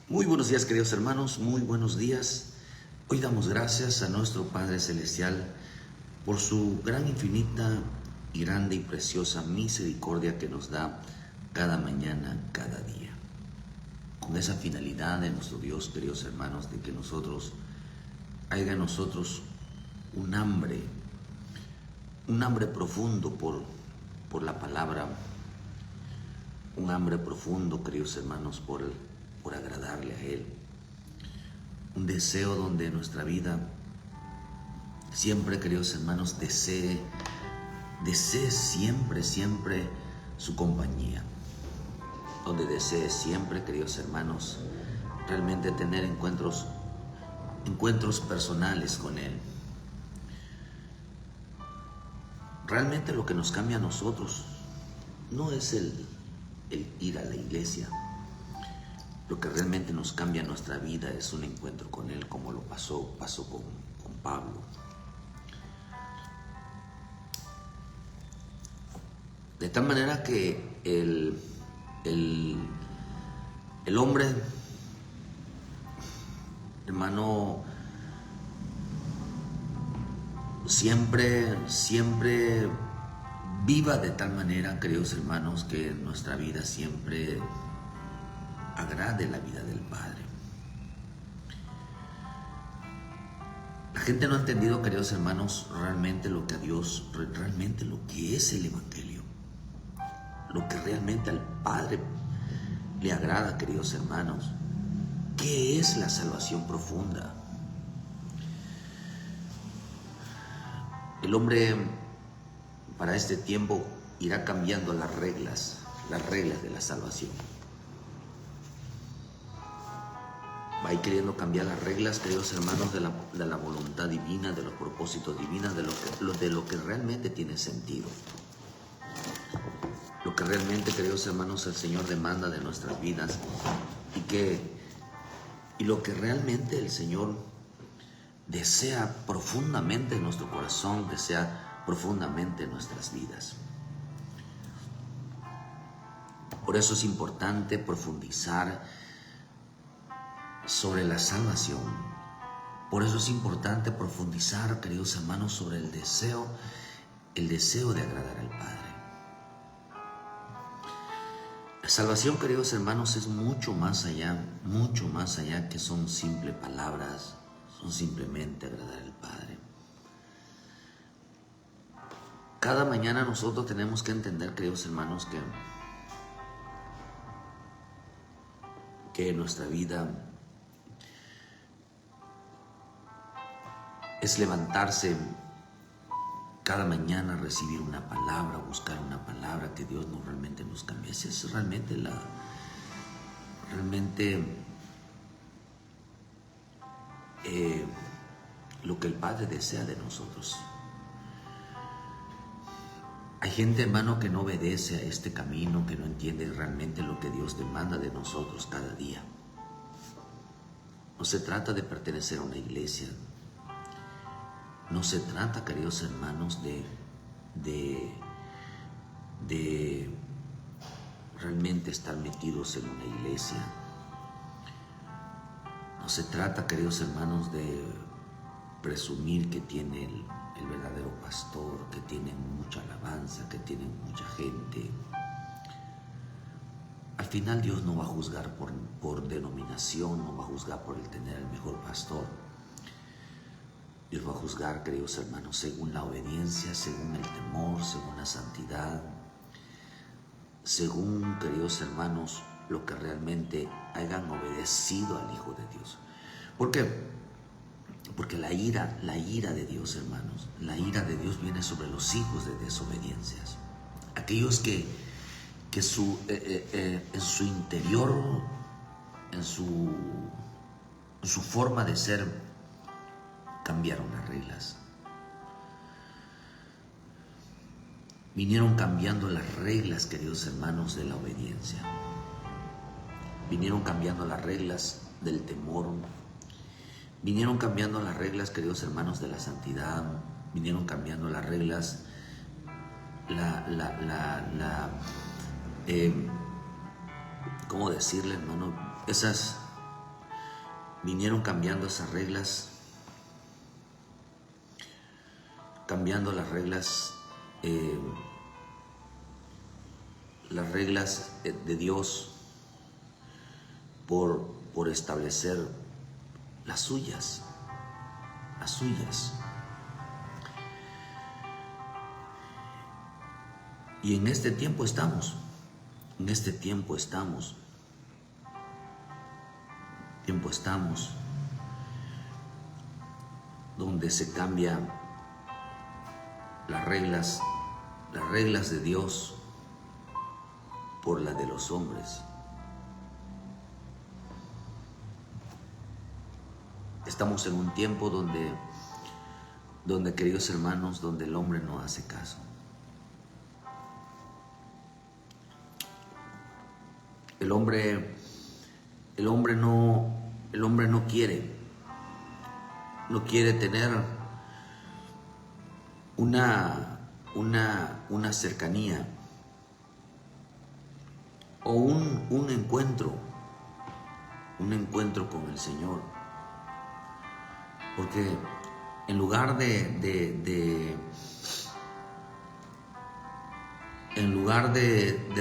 Muy buenos días, queridos hermanos, muy buenos días. Hoy damos gracias a nuestro Padre Celestial por su gran, infinita y grande y preciosa misericordia que nos da cada mañana, cada día. Con esa finalidad de nuestro Dios, queridos hermanos, de que haya en nosotros un hambre profundo por la palabra, un hambre profundo, queridos hermanos, por agradarle a Él. Un deseo donde nuestra vida siempre, queridos hermanos, desee siempre su compañía. Donde desee siempre, queridos hermanos, realmente tener encuentros personales con Él. Realmente lo que nos cambia a nosotros no es el ir a la iglesia. Lo que realmente nos cambia nuestra vida es un encuentro con Él, como lo pasó con Pablo. De tal manera que el hombre, hermano, siempre viva de tal manera, queridos hermanos, que nuestra vida siempre agrade la vida del Padre. La gente no ha entendido, queridos hermanos, realmente lo que a Dios, realmente lo que es el Evangelio, lo que realmente al Padre le agrada, queridos hermanos. ¿Qué es la salvación profunda? El hombre para este tiempo irá cambiando las reglas de la salvación. Va a ir queriendo cambiar las reglas, queridos hermanos, de la voluntad divina, de los propósitos divinos, de lo que realmente tiene sentido. Lo que realmente, queridos hermanos, el Señor demanda de nuestras vidas y lo que realmente el Señor desea profundamente en nuestro corazón, desea profundamente en nuestras vidas. Por eso es importante profundizar sobre la salvación. Por eso es importante profundizar, queridos hermanos, sobre el deseo de agradar al Padre. La salvación, queridos hermanos, es mucho más allá que son simples palabras, son simplemente agradar al Padre. Cada mañana nosotros tenemos que entender, queridos hermanos, que nuestra vida es levantarse cada mañana, recibir una palabra, buscar una palabra que Dios realmente nos cambie. Esa es realmente lo que el Padre desea de nosotros. Hay gente, hermano, que no obedece a este camino, que no entiende realmente lo que Dios demanda de nosotros cada día. No se trata de pertenecer a una iglesia. No se trata, queridos hermanos, de realmente estar metidos en una iglesia. No se trata, queridos hermanos, de presumir que tiene el verdadero pastor, que tiene mucha alabanza, que tiene mucha gente. Al final Dios no va a juzgar por denominación, no va a juzgar por el tener el mejor pastor. Dios va a juzgar, queridos hermanos, según la obediencia, según el temor, según la santidad, según, queridos hermanos, lo que realmente hayan obedecido al Hijo de Dios. ¿Por qué? Porque la ira de Dios, hermanos, la ira de Dios viene sobre los hijos de desobediencias. Aquellos que en su interior, en su forma de ser, cambiaron las reglas. Vinieron cambiando las reglas, queridos hermanos, de la obediencia. Vinieron cambiando las reglas del temor. Vinieron cambiando las reglas, queridos hermanos, de la santidad. Vinieron cambiando las reglas, ¿cómo decirle, hermano? Esas vinieron cambiando esas reglas, cambiando las reglas de Dios por establecer las suyas. Y en este tiempo estamos, donde se cambian las reglas de Dios por las de los hombres. Estamos en un tiempo donde, queridos hermanos, donde el hombre no hace caso. El hombre no quiere tener una cercanía o un encuentro con el Señor, porque en lugar de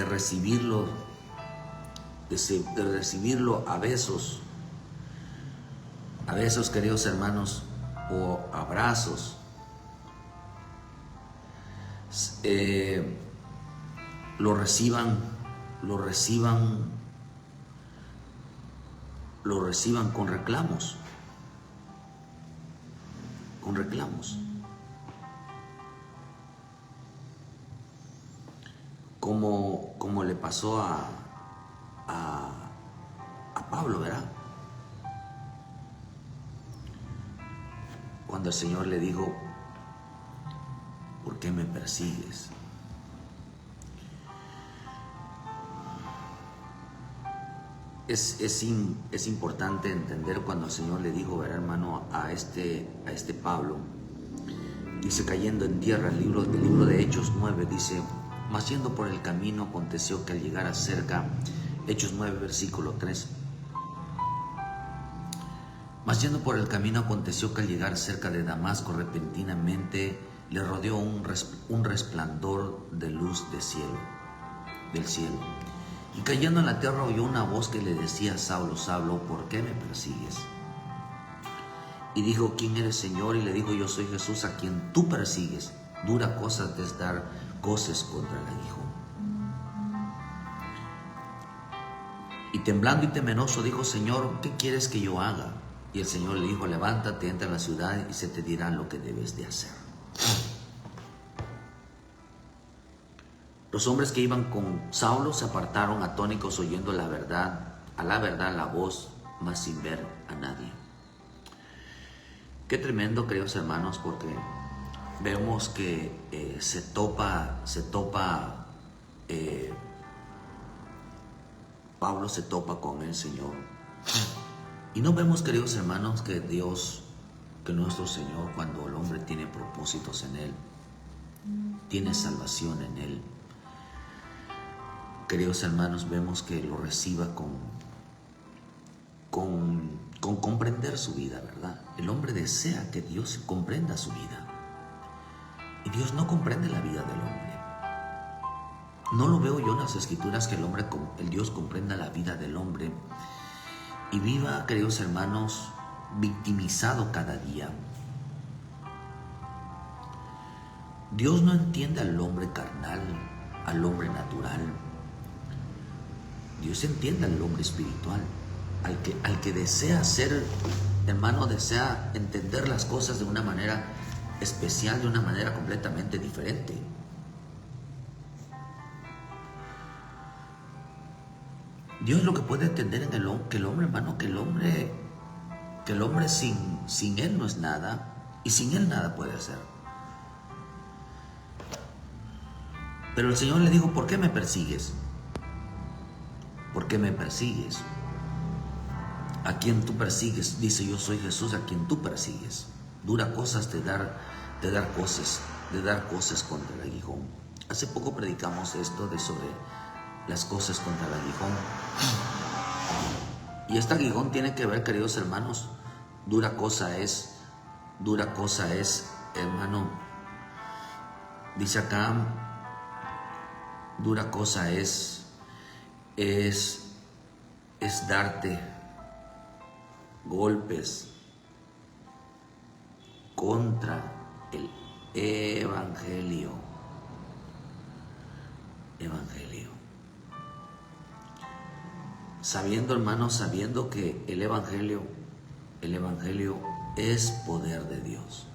recibirlo, de recibirlo a besos, queridos hermanos, o abrazos, lo reciban con reclamos. Como le pasó a Pablo, ¿verdad? Cuando el Señor le dijo: ¿por qué me persigues? Es importante entender cuando el Señor le dijo, ¿verdad, hermano? A este Pablo, dice, cayendo en tierra, el libro de Hechos 9, dice: mas yendo por el camino aconteció que al llegar cerca, Hechos 9, versículo 3, mas yendo por el camino aconteció que al llegar cerca de Damasco, repentinamente le rodeó un resplandor de luz del cielo. Y cayendo en la tierra oyó una voz que le decía: Saulo, Saulo, ¿por qué me persigues? Y dijo: ¿quién eres, Señor? Y le dijo: yo soy Jesús, a quien tú persigues. Dura cosa te es dar coces contra el aguijón. Y temblando y temeroso dijo: Señor, ¿qué quieres que yo haga? Y el Señor le dijo: levántate, entra a la ciudad y se te dirá lo que debes de hacer. Los hombres que iban con Saulo se apartaron atónicos, oyendo la verdad la voz, mas sin ver a nadie. Qué tremendo, queridos hermanos, porque vemos que se topa Pablo se topa con el Señor. Y no vemos, queridos hermanos, que nuestro Señor, cuando el hombre tiene propósitos en Él, tiene salvación en Él, queridos hermanos, vemos que lo reciba con comprender su vida, ¿verdad? El hombre desea que Dios comprenda su vida. Y Dios no comprende la vida del hombre. No lo veo yo en las Escrituras que el Dios comprenda la vida del hombre y viva, queridos hermanos, victimizado cada día. Dios no entiende al hombre carnal, al hombre natural. Dios entiende al hombre espiritual, al que desea ser, hermano, desea entender las cosas de una manera especial, de una manera completamente diferente. Dios lo que puede entender en que el hombre, hermano, que el hombre sin Él no es nada, y sin Él nada puede hacer. Pero el Señor le dijo: ¿por qué me persigues? ¿Por qué me persigues? ¿A quién tú persigues? Dice: yo soy Jesús, a quien tú persigues. Dura cosas de dar cosas contra el aguijón. Hace poco predicamos esto sobre las cosas contra el aguijón. Y este aguijón tiene que ver, queridos hermanos, dura cosa es, hermano, dice acá, dura cosa es darte golpes contra el evangelio. Sabiendo, hermanos, sabiendo que el evangelio es poder de Dios.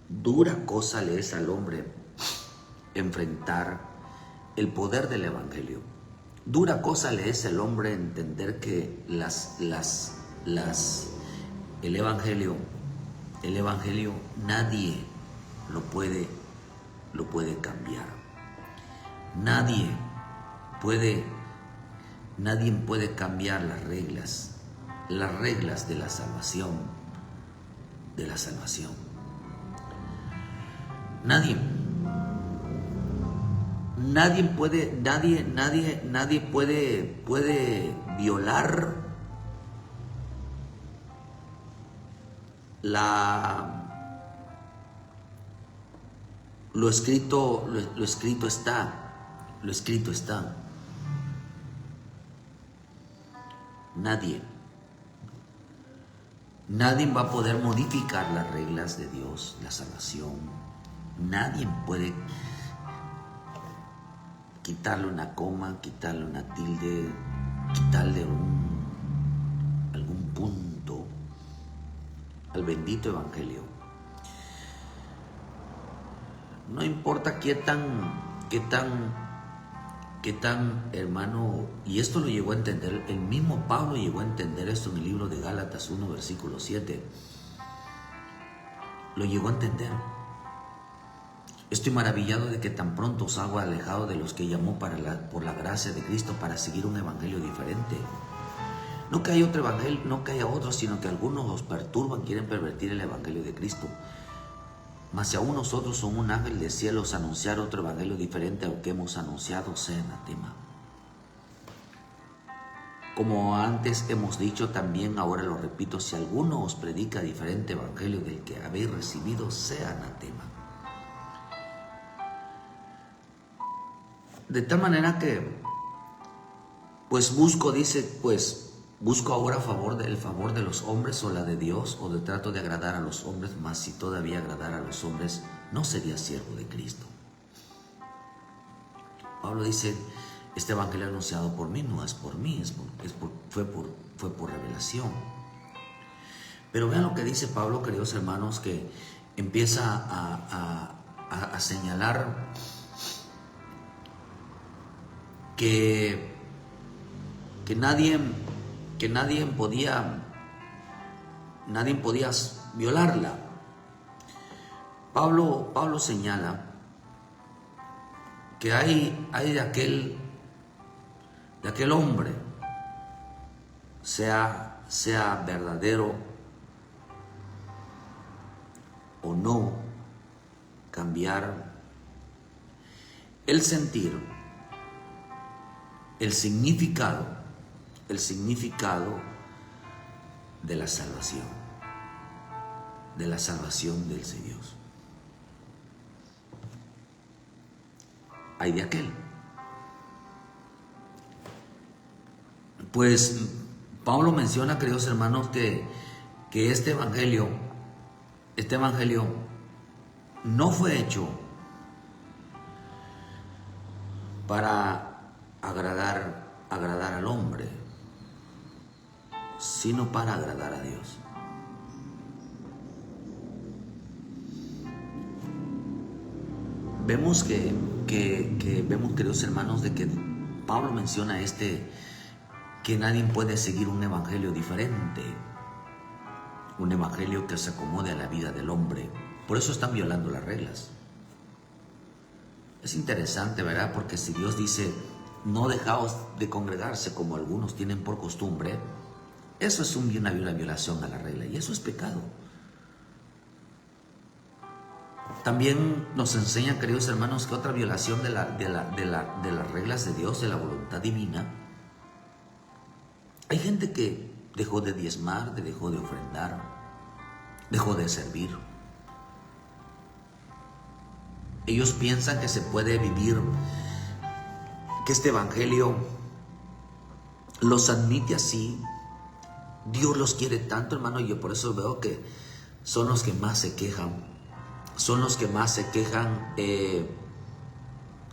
Dura cosa le es al hombre enfrentar el poder del evangelio. Dura cosa le es al hombre entender que el evangelio nadie lo puede cambiar. Nadie puede cambiar las reglas de la salvación, Nadie puede violar lo escrito está. Nadie va a poder modificar las reglas de Dios, la salvación. Nadie puede quitarle una coma, quitarle una tilde, quitarle algún punto al bendito evangelio. No importa qué tan hermano, y esto lo llegó a entender, el mismo Pablo llegó a entender esto en el libro de Gálatas 1, versículo 7. Lo llegó a entender. Estoy maravillado de que tan pronto os hago alejado de los que llamó por la gracia de Cristo para seguir un evangelio diferente. No que haya otro evangelio, no que haya otro, sino que algunos os perturban, quieren pervertir el evangelio de Cristo. Mas si aún nosotros somos un ángel de cielos anunciar otro evangelio diferente al que hemos anunciado, sea anatema. Como antes hemos dicho, también ahora lo repito, si alguno os predica diferente evangelio del que habéis recibido, sea anatema. De tal manera que, busco ahora el favor de los hombres o la de Dios, o de trato de agradar a los hombres, mas si todavía agradar a los hombres, no sería siervo de Cristo. Pablo dice, este evangelio anunciado por mí no es por mí, fue por revelación. Pero vean lo que dice Pablo, queridos hermanos, que empieza a señalar que nadie podía violarla. Pablo señala que hay de aquel hombre, sea verdadero o no, cambiar el sentir, el significado de la salvación del Señor. Hay de aquel. Pues Pablo menciona, queridos hermanos, que este evangelio no fue hecho para agradar al hombre, sino para agradar a Dios. Vemos vemos, queridos hermanos, de que Pablo menciona que nadie puede seguir un evangelio diferente, un evangelio que se acomode a la vida del hombre. Por eso están violando las reglas. Es interesante, ¿verdad? Porque si Dios dice, no dejaos de congregarse como algunos tienen por costumbre, eso es una violación a la regla, y eso es pecado. También nos enseñan, queridos hermanos, que otra violación de las reglas de Dios, de la voluntad divina, Hay gente que dejó de diezmar, dejó de ofrendar, dejó de servir. Ellos piensan que se puede vivir, que este evangelio los admite así. Dios los quiere tanto, hermano, y yo por eso veo que son los que más se quejan. Son los que más se quejan de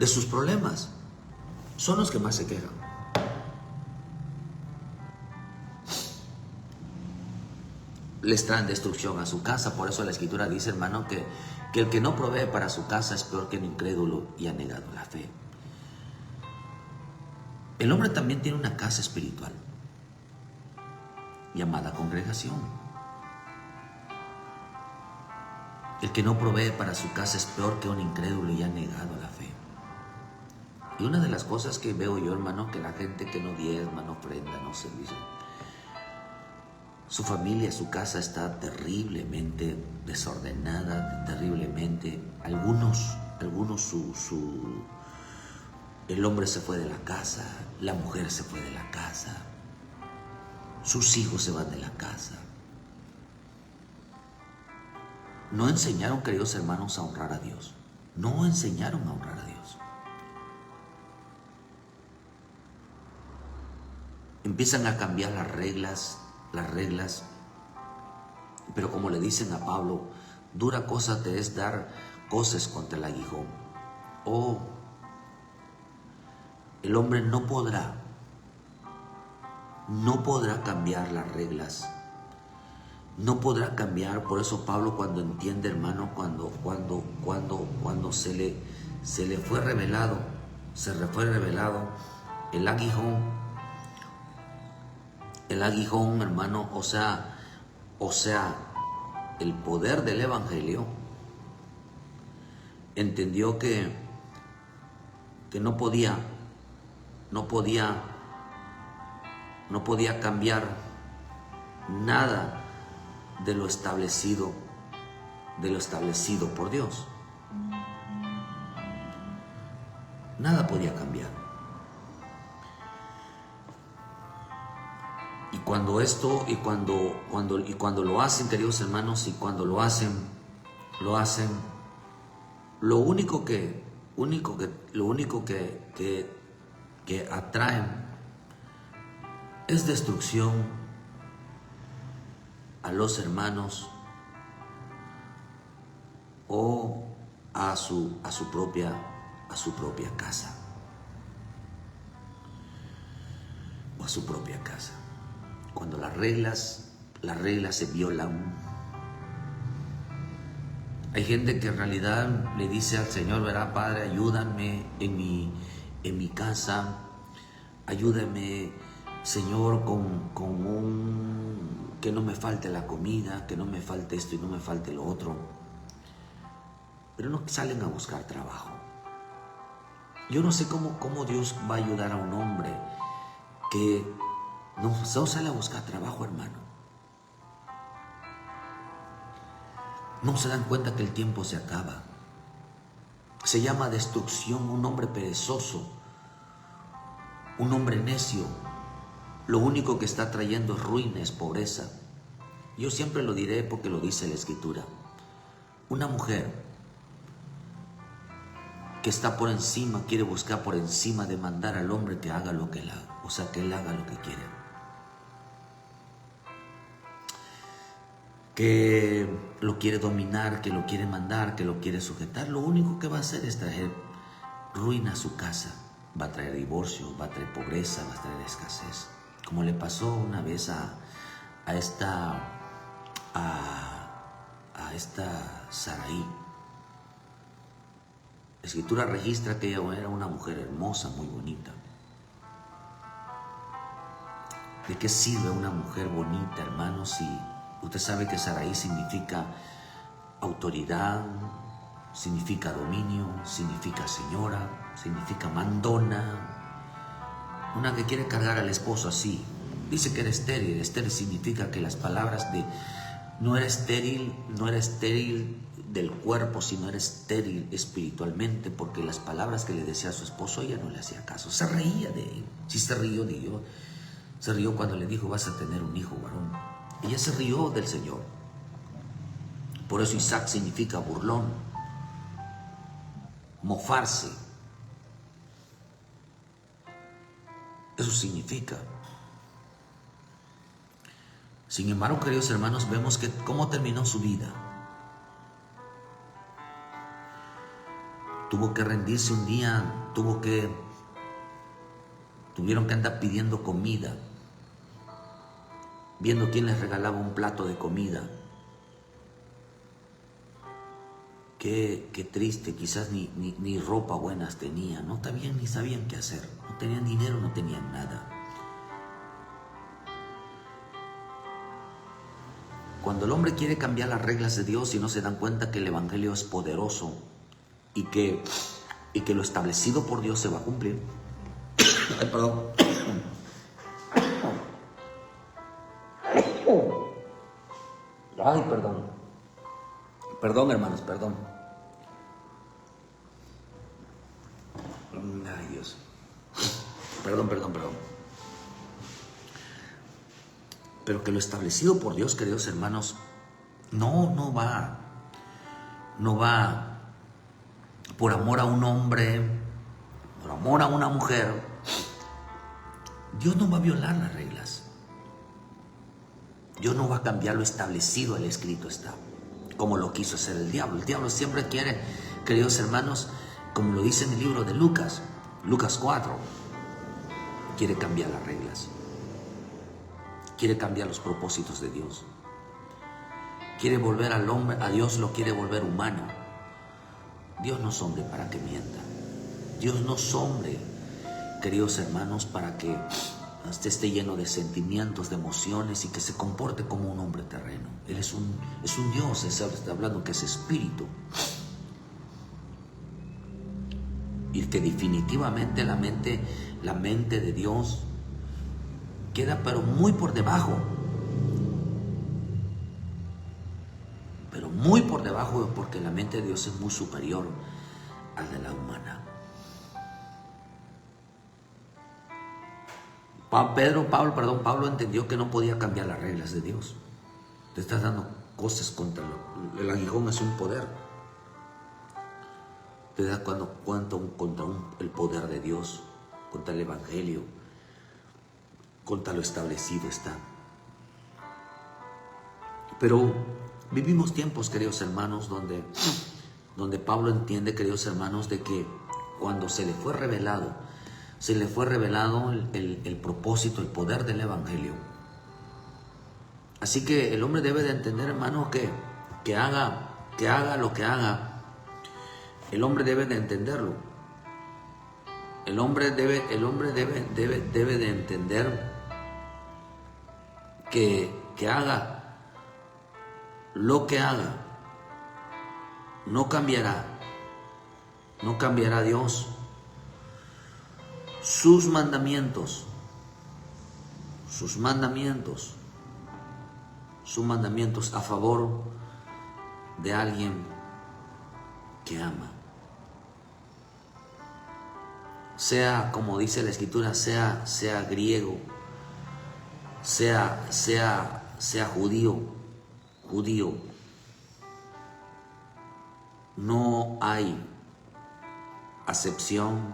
sus problemas. Son los que más se quejan. Les traen destrucción a su casa. Por eso la Escritura dice, hermano, que el que no provee para su casa es peor que el incrédulo y ha negado la fe. El hombre también tiene una casa espiritual llamada congregación. El que no provee para su casa es peor que un incrédulo y ha negado la fe. Y una de las cosas que veo yo, hermano, que la gente que no diezma, no ofrenda, no servicio, su familia, su casa está terriblemente desordenada, terriblemente. Algunos el hombre se fue de la casa, la mujer se fue de la casa, sus hijos se van de la casa. No enseñaron, queridos hermanos, a honrar a Dios. No enseñaron a honrar a Dios. Empiezan a cambiar las reglas, pero como le dicen a Pablo, dura cosa te es dar coces contra el aguijón. Oh, el hombre no podrá cambiar las reglas, no podrá cambiar. Por eso Pablo, cuando entiende, hermano, cuando se le fue revelado el aguijón, hermano, o sea, el poder del evangelio, entendió que no podía cambiar nada de lo establecido por Dios. Nada podía cambiar. Y cuando lo hacen, queridos hermanos, lo único que atraen es destrucción a los hermanos o a su propia casa, o a su propia casa. Cuando las reglas se violan, hay gente que en realidad le dice al Señor, verá, Padre, ayúdame en mi casa, ayúdame, Señor, que no me falte la comida, que no me falte esto y no me falte lo otro. Pero no salen a buscar trabajo. Yo no sé cómo Dios va a ayudar a un hombre que no sale a buscar trabajo, hermano. No se dan cuenta que el tiempo se acaba. Se llama destrucción un hombre perezoso, un hombre necio. Lo único que está trayendo es ruina, es pobreza. Yo siempre lo diré porque lo dice la Escritura. Una mujer que está por encima, quiere buscar por encima de mandar al hombre que haga lo que él haga. O sea, que él haga lo que quiere. Que lo quiere dominar, que lo quiere mandar, que lo quiere sujetar. Lo único que va a hacer es traer ruina a su casa. Va a traer divorcio, va a traer pobreza, va a traer escasez. Como le pasó una vez a esta Saraí. La Escritura registra que ella era una mujer hermosa, muy bonita. ¿De qué sirve una mujer bonita, hermano, si usted sabe que Saraí significa autoridad, significa dominio, significa señora, significa mandona? Una que quiere cargar al esposo así. Dice que era estéril. Estéril significa que las palabras de... No era estéril del cuerpo, sino era estéril espiritualmente, porque las palabras que le decía a su esposo, ella no le hacía caso. Se reía de él. Sí se rió de Dios. Se rió cuando le dijo, vas a tener un hijo varón. Ella se rió del Señor. Por eso Isaac significa burlón, mofarse. Eso significa. Sin embargo, queridos hermanos, vemos que cómo terminó su vida. Tuvo que rendirse un día, tuvieron que andar pidiendo comida, viendo quién les regalaba un plato de comida. Qué triste, quizás ni ropa buenas tenían, no sabían ni sabían qué hacer, no tenían dinero, no tenían nada. Cuando el hombre quiere cambiar las reglas de Dios y no se dan cuenta que el Evangelio es poderoso y que lo establecido por Dios se va a cumplir. Ay, perdón. Ay, perdón. Perdón, hermanos, perdón. Ay, Dios. Perdón. Pero que lo establecido por Dios, queridos hermanos, no va por amor a un hombre, por amor a una mujer. Dios no va a violar las reglas. Dios no va a cambiar lo establecido, el escrito está, como lo quiso hacer el diablo. El diablo siempre quiere, queridos hermanos, como lo dice en el libro de Lucas 4, quiere cambiar las reglas. Quiere cambiar los propósitos de Dios. Quiere volver al hombre, a Dios lo quiere volver humano. Dios no es hombre para que mienta. Dios no es hombre, queridos hermanos, para que esté lleno de sentimientos, de emociones y que se comporte como un hombre terreno. Él es un Dios, está hablando que es espíritu. Y que definitivamente la mente de Dios queda pero muy por debajo. Pero muy por debajo, porque la mente de Dios es muy superior a la de la humana. Pablo entendió que no podía cambiar las reglas de Dios. Te estás dando cosas contra el aguijón, es un poder. Te das cuenta contra el poder de Dios, contra el Evangelio, contra lo establecido está. Pero vivimos tiempos, queridos hermanos, donde Pablo entiende, queridos hermanos, de que cuando se le fue revelado el propósito, el poder del Evangelio. Así que el hombre debe de entender, hermano, que haga lo que haga, el hombre debe de entenderlo. El hombre debe de entender que haga lo que haga, no cambiará Dios sus mandamientos a favor de alguien que ama. Sea, como dice la Escritura, sea griego, sea judío. No hay acepción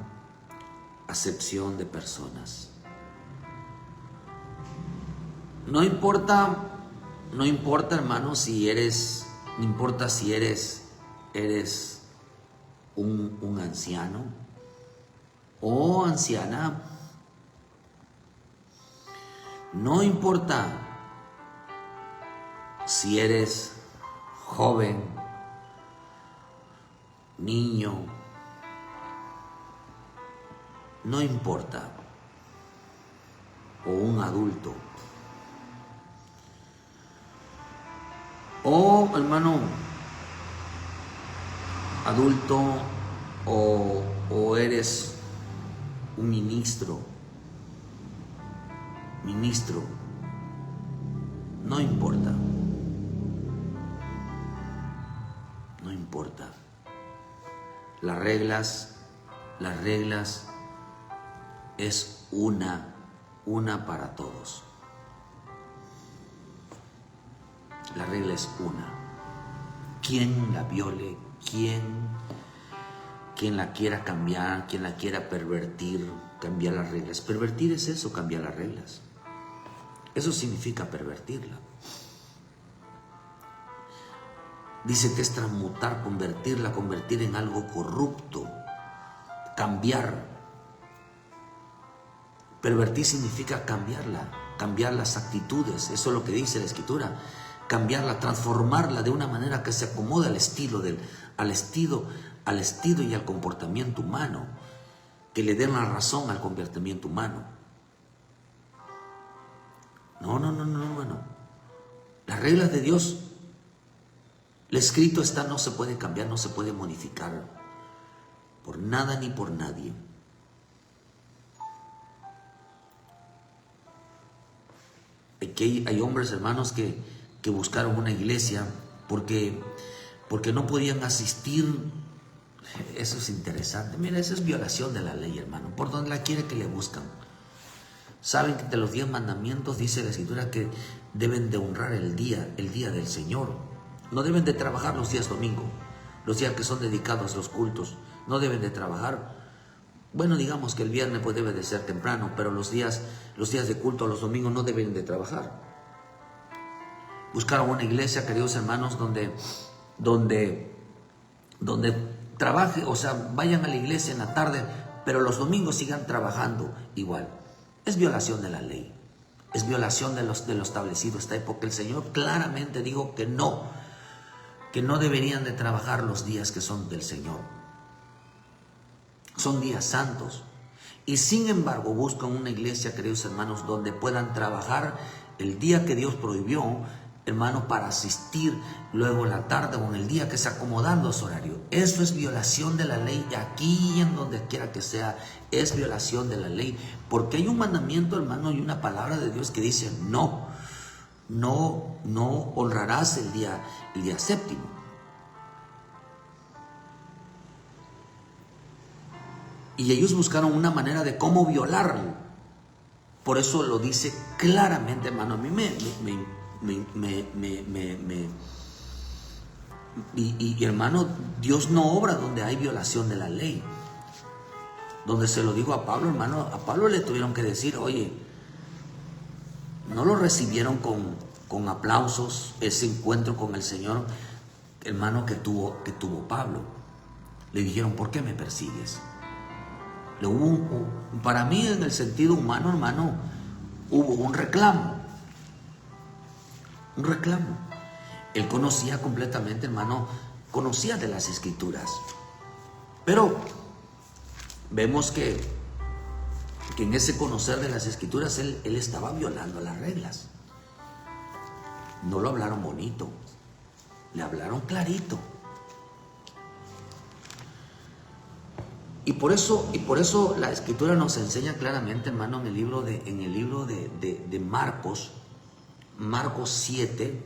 de personas. No importa, hermano, si eres un anciano o anciana. No importa si eres joven, niño, no importa, o un adulto, o hermano, adulto, o eres un ministro, no importa. Las reglas es una una para todos. La regla es una. Quien la viole, quien la quiera cambiar, quien la quiera pervertir, cambiar las reglas. Pervertir es eso, cambiar las reglas. Eso significa pervertirla. Dice que es transmutar, convertirla, convertir en algo corrupto, cambiar. Pervertir significa cambiarla, cambiar las actitudes. Eso es lo que dice la Escritura. Cambiarla, transformarla de una manera que se acomode al estilo y al comportamiento humano, que le den la razón al comportamiento humano. No, hermano. Las reglas de Dios, lo escrito está, no se puede cambiar, no se puede modificar por nada ni por nadie. Aquí hay hombres, hermanos, que buscaron una iglesia porque no podían asistir. Eso es interesante. Mira, eso es violación de la ley, hermano. Por donde la quiere que le buscan. Saben que de los 10 mandamientos dice la Escritura que deben de honrar el día del Señor. No deben de trabajar los días domingo, los días que son dedicados a los cultos. No deben de trabajar. Bueno, digamos que el viernes pues debe de ser temprano, pero los días de culto, los domingos no deben de trabajar. Buscaron una iglesia, queridos hermanos, donde trabaje, o sea, vayan a la iglesia en la tarde, pero los domingos sigan trabajando igual. Es violación de la ley, es violación de lo establecido esta época. El Señor claramente dijo que no deberían de trabajar los días que son del Señor. Son días santos. Y sin embargo buscan una iglesia, queridos hermanos, donde puedan trabajar el día que Dios prohibió, hermano, para asistir luego en la tarde o en el día que se acomodando a su horario. Eso es violación de la ley, aquí y en donde quiera que sea, es violación de la ley. Porque hay un mandamiento, hermano, y una palabra de Dios que dice no honrarás el día séptimo. Y ellos buscaron una manera de cómo violarlo. Por eso lo dice claramente, hermano. A mí y hermano, Dios no obra donde hay violación de la ley. Donde se lo digo a Pablo, hermano, a Pablo le tuvieron que decir, oye, no lo recibieron con aplausos ese encuentro con el Señor, hermano, que tuvo Pablo. Le dijeron, ¿por qué me persigues? Para mí, en el sentido humano, hermano, hubo un reclamo. Él conocía completamente, hermano, conocía de las Escrituras. Pero vemos que en ese conocer de las Escrituras, él estaba violando las reglas. No lo hablaron bonito, le hablaron clarito. Y por eso la Escritura nos enseña claramente, hermano, en el libro de Marcos 7,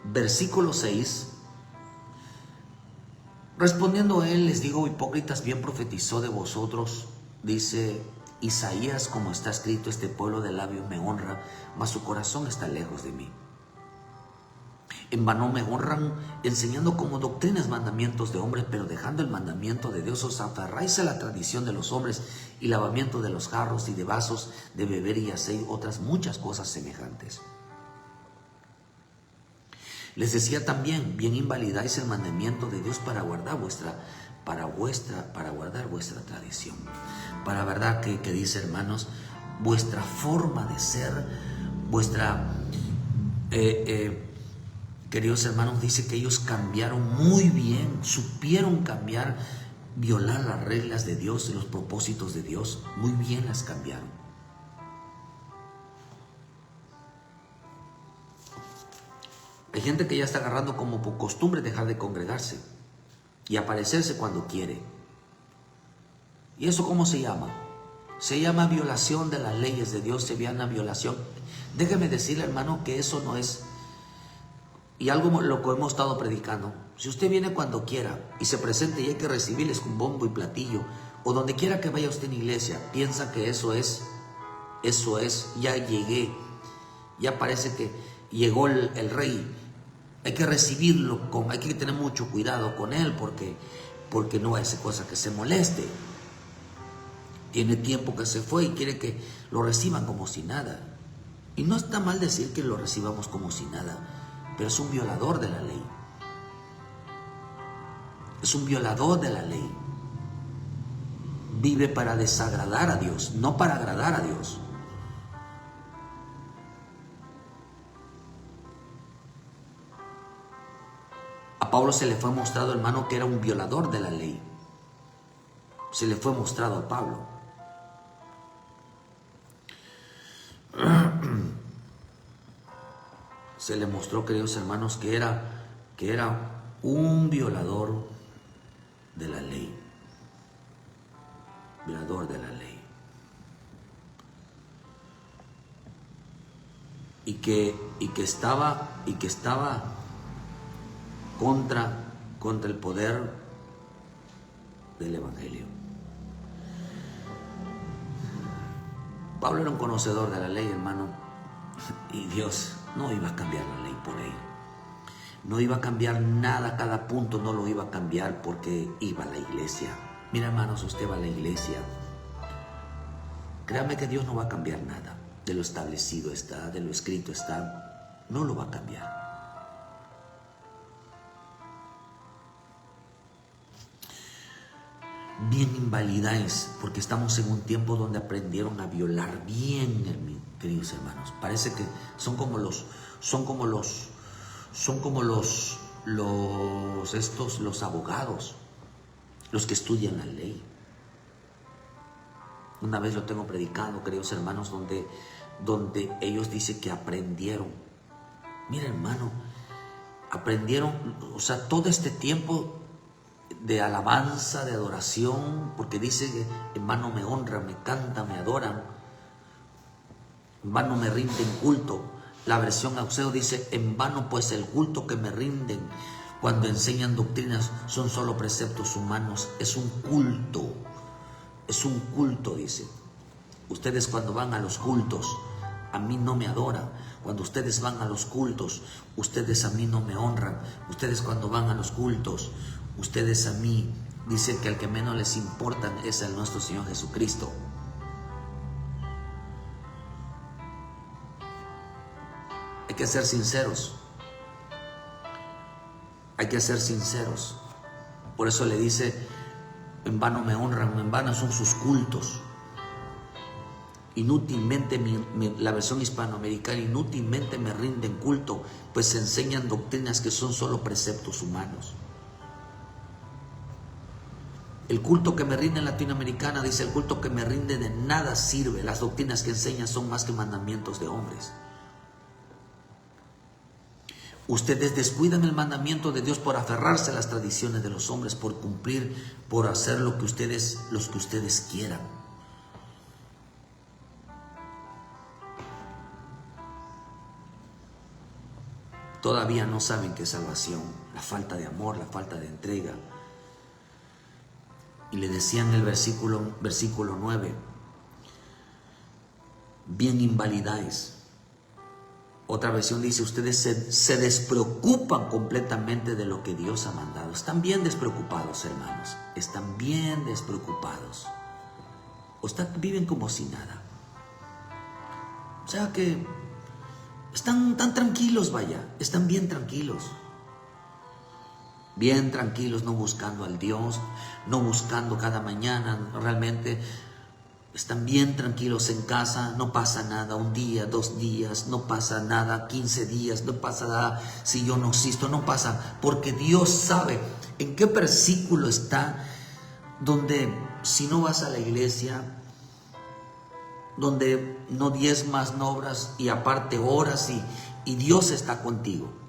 versículo 6, respondiendo a él, les digo, hipócritas, bien profetizó de vosotros, dice Isaías, como está escrito, este pueblo de labios me honra, mas su corazón está lejos de mí. En vano me honran, enseñando como doctrinas mandamientos de hombres, pero dejando el mandamiento de Dios os aferráis a la tradición de los hombres y lavamiento de los jarros y de vasos de beber y hacéis otras muchas cosas semejantes. Les decía también, bien invalidáis el mandamiento de Dios para guardar vuestra tradición. Para verdad que dice, hermanos, vuestra forma de ser, queridos hermanos, dice que ellos cambiaron muy bien, supieron cambiar, violar las reglas de Dios y los propósitos de Dios, muy bien las cambiaron. Hay gente que ya está agarrando como por costumbre dejar de congregarse y aparecerse cuando quiere. ¿Y eso cómo se llama? Se llama violación de las leyes de Dios, se llama violación. Déjeme decirle, hermano, que eso no es, y algo lo que hemos estado predicando. Si usted viene cuando quiera y se presente y hay que recibirles con bombo y platillo, o donde quiera que vaya usted en iglesia, piensa que eso es Eso es, ya llegué, ya parece que llegó el rey. Hay que recibirlo, hay que tener mucho cuidado con él porque no hace cosa que se moleste. Tiene tiempo que se fue y quiere que lo reciban como si nada. Y no está mal decir que lo recibamos como si nada, pero es un violador de la ley. Es un violador de la ley. Vive para desagradar a Dios, no para agradar a Dios. A Pablo se le fue mostrado, hermano, que era un violador de la ley. Se le fue mostrado a Pablo. Se le mostró, queridos hermanos, que era un violador de la ley. Violador de la ley. Y que estaba contra el poder del Evangelio. Pablo era un conocedor de la ley, hermano, y Dios no iba a cambiar la ley por él. No iba a cambiar nada, cada punto no lo iba a cambiar porque iba a la iglesia. Mira, hermanos, usted va a la iglesia. Créame que Dios no va a cambiar nada. De lo establecido está, de lo escrito está, no lo va a cambiar. Bien invalidáis, porque estamos en un tiempo donde aprendieron a violar bien, queridos hermanos. Parece que son como los abogados, los que estudian la ley. Una vez lo tengo predicado, queridos hermanos, donde ellos dicen que aprendieron. Mira, hermano, aprendieron, o sea, todo este tiempo de alabanza, de adoración, porque dice que en vano me honran, me cantan, me adoran, en vano me rinden culto. La versión Auxeo dice, en vano pues el culto que me rinden cuando enseñan doctrinas son solo preceptos humanos. Es un culto, dice. Ustedes cuando van a los cultos, a mí no me adoran. Cuando ustedes van a los cultos, ustedes a mí no me honran. Ustedes cuando van a los cultos, ustedes a mí, dicen que al que menos les importan es el nuestro Señor Jesucristo. Hay que ser sinceros. Hay que ser sinceros. Por eso le dice, en vano me honran, en vano son sus cultos. Inútilmente, la versión hispanoamericana, inútilmente me rinden culto, pues se enseñan doctrinas que son solo preceptos humanos. El culto que me rinde en latinoamericana, dice, el culto que me rinde de nada sirve. Las doctrinas que enseñan son más que mandamientos de hombres. Ustedes descuidan el mandamiento de Dios por aferrarse a las tradiciones de los hombres, por cumplir, por hacer lo que ustedes quieran. Todavía no saben qué es salvación, la falta de amor, la falta de entrega. Y le decían en el versículo 9, bien invalidáis. Otra versión dice, ustedes se despreocupan completamente de lo que Dios ha mandado. Están bien despreocupados, hermanos. Están bien despreocupados. Viven como si nada. O sea que están tan tranquilos, vaya. Están bien tranquilos. Bien tranquilos, no buscando al Dios, no buscando cada mañana, realmente están bien tranquilos en casa, no pasa nada, 1 día, 2 días, no pasa nada, 15 días, no pasa nada, si yo no existo, no pasa, porque Dios sabe en qué versículo está, donde si no vas a la iglesia, donde no diezmas, no obras y aparte oras y Dios está contigo.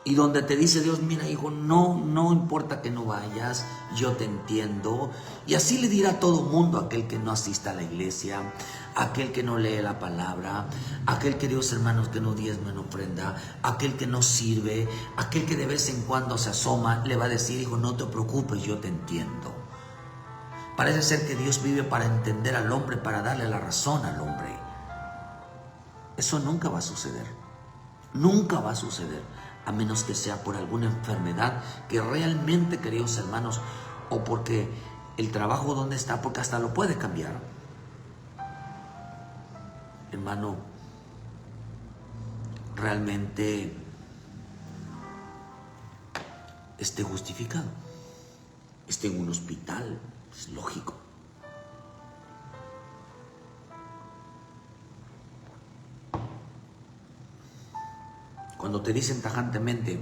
Y donde te dice Dios, mira hijo, no importa que no vayas, yo te entiendo. Y así le dirá a todo mundo, aquel que no asista a la iglesia, aquel que no lee la palabra, aquel que Dios hermanos que no diezma, no ofrenda, aquel que no sirve, aquel que de vez en cuando se asoma, le va a decir, hijo, no te preocupes, yo te entiendo. Parece ser que Dios vive para entender al hombre, para darle la razón al hombre. Eso nunca va a suceder. Nunca va a suceder, a menos que sea por alguna enfermedad que realmente, queridos hermanos, o porque el trabajo donde está, porque hasta lo puede cambiar. Hermano, realmente esté justificado, esté en un hospital, es lógico. Cuando te dicen tajantemente,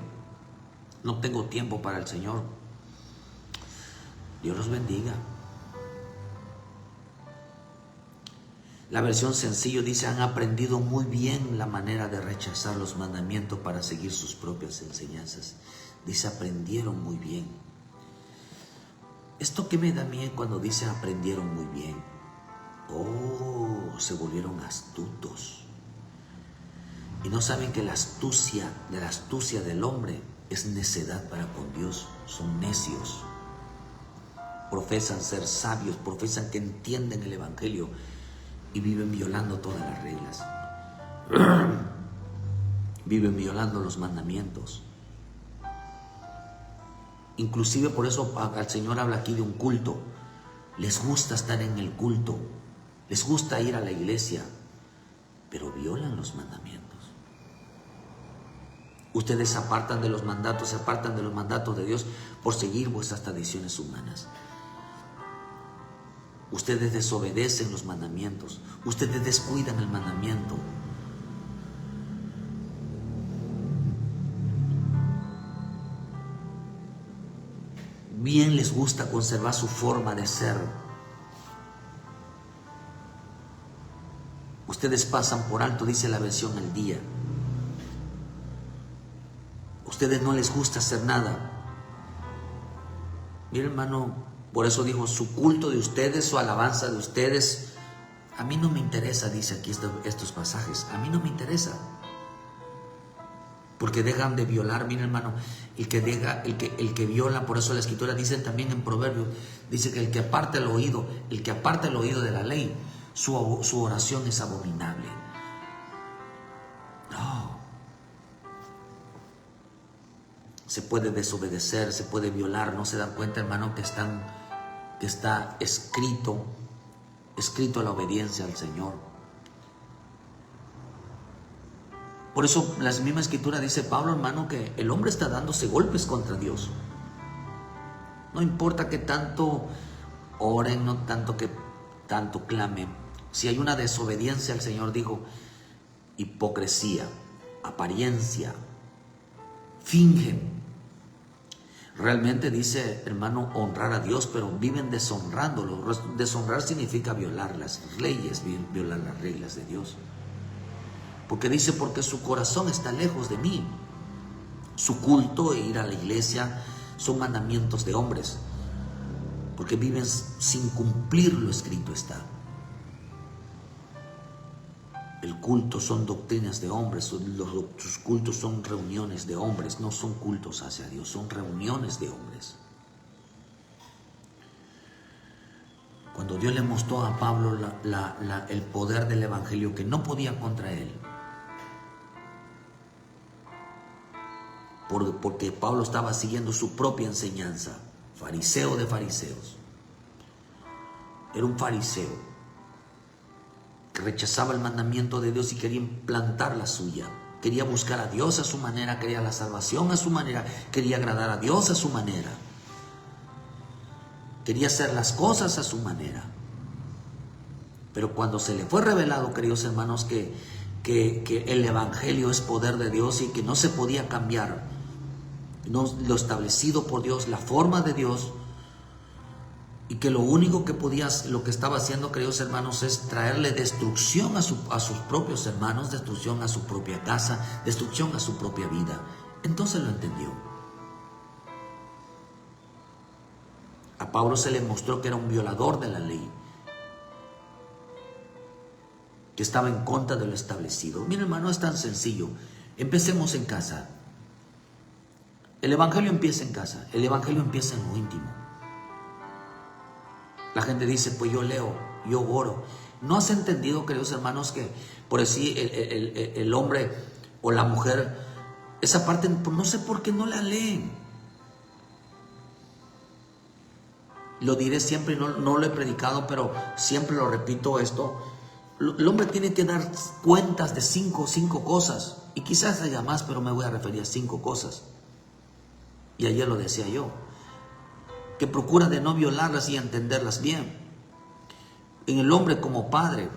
no tengo tiempo para el Señor, Dios los bendiga. La versión sencillo dice, han aprendido muy bien la manera de rechazar los mandamientos para seguir sus propias enseñanzas. Dice, aprendieron muy bien. ¿Esto qué me da a mí cuando dice aprendieron muy bien? Oh, se volvieron astutos. Y no saben que la astucia del hombre es necedad para con Dios. Son necios. Profesan ser sabios, profesan que entienden el Evangelio y viven violando todas las reglas. Viven violando los mandamientos. Inclusive por eso el Señor habla aquí de un culto. Les gusta estar en el culto, les gusta ir a la iglesia, pero violan los mandamientos. Ustedes se apartan de los mandatos de Dios por seguir vuestras tradiciones humanas. Ustedes desobedecen los mandamientos, ustedes descuidan el mandamiento. Bien les gusta conservar su forma de ser. Ustedes pasan por alto, dice la versión al día. Ustedes no les gusta hacer nada. Mira, hermano, por eso dijo, su culto de ustedes, su alabanza de ustedes, a mí no me interesa, dice aquí estos pasajes, a mí no me interesa. Porque dejan de violar, mira hermano, el que viola, por eso la Escritura dice también en Proverbios, dice que el que aparta el oído de la ley, su oración es abominable. No. Se puede desobedecer, se puede violar, no se dan cuenta, hermano, que está escrito la obediencia al Señor. Por eso la misma Escritura dice Pablo, hermano, que el hombre está dándose golpes contra Dios. No importa que tanto oren, no tanto que tanto clamen. Si hay una desobediencia al Señor, dijo, hipocresía, apariencia, fingen. Realmente dice, hermano, honrar a Dios, pero viven deshonrándolo. Deshonrar significa violar las leyes, violar las reglas de Dios. Porque dice, porque su corazón está lejos de mí. Su culto e ir a la iglesia son mandamientos de hombres, porque viven sin cumplir lo escrito está. El culto son doctrinas de hombres, sus cultos son reuniones de hombres, no son cultos hacia Dios, son reuniones de hombres. Cuando Dios le mostró a Pablo el poder del Evangelio que no podía contra él, porque Pablo estaba siguiendo su propia enseñanza, fariseo de fariseos. Era un fariseo que rechazaba el mandamiento de Dios y quería implantar la suya. Quería buscar a Dios a su manera, quería la salvación a su manera, quería agradar a Dios a su manera. Quería hacer las cosas a su manera. Pero cuando se le fue revelado, queridos hermanos, que el Evangelio es poder de Dios y que no se podía cambiar lo establecido por Dios, la forma de Dios, y que lo único lo que estaba haciendo, queridos hermanos, es traerle destrucción a sus propios hermanos, destrucción a su propia casa, destrucción a su propia vida. Entonces lo entendió. A Pablo se le mostró que era un violador de la ley, que estaba en contra de lo establecido. Mira, hermano, es tan sencillo. Empecemos en casa. El Evangelio empieza en casa. El Evangelio empieza en lo íntimo. La gente dice, pues yo leo, yo oro. ¿No has entendido, queridos hermanos, que por así el hombre o la mujer, esa parte, no sé por qué no la leen? Lo diré siempre, no lo he predicado, pero siempre lo repito esto. El hombre tiene que dar cuentas de cinco cosas, y quizás haya más, pero me voy a referir a 5 cosas. Y ayer lo decía yo, que procura de no violarlas y entenderlas bien. En el hombre como padre,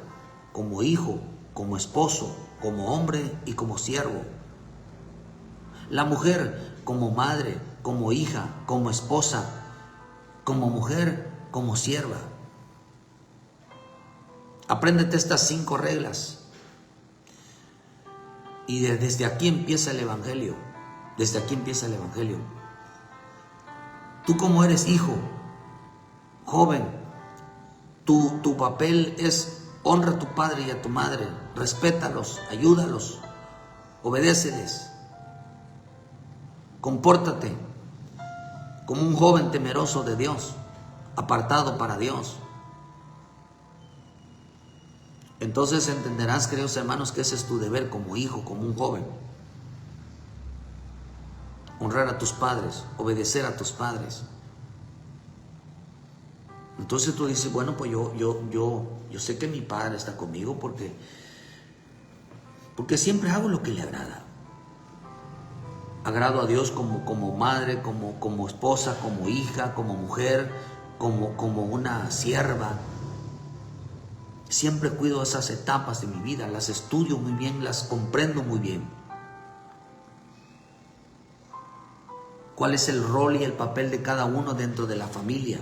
como hijo, como esposo, como hombre y como siervo. La mujer como madre, como hija, como esposa, como mujer, como sierva. Apréndete estas 5 reglas. Y desde aquí empieza el Evangelio. Desde aquí empieza el Evangelio. Tú como eres hijo, joven, tu papel es honra a tu padre y a tu madre. Respétalos, ayúdalos, obedéceles. Compórtate como un joven temeroso de Dios, apartado para Dios. Entonces entenderás, queridos hermanos, que ese es tu deber como hijo, como un joven. Honrar a tus padres, obedecer a tus padres. Entonces tú dices, bueno, pues yo sé que mi padre está conmigo porque siempre hago lo que le agrada. Agrado a Dios como madre, como esposa, como hija, como mujer, como una sierva. Siempre cuido esas etapas de mi vida, las estudio muy bien, las comprendo muy bien. ¿Cuál es el rol y el papel de cada uno dentro de la familia?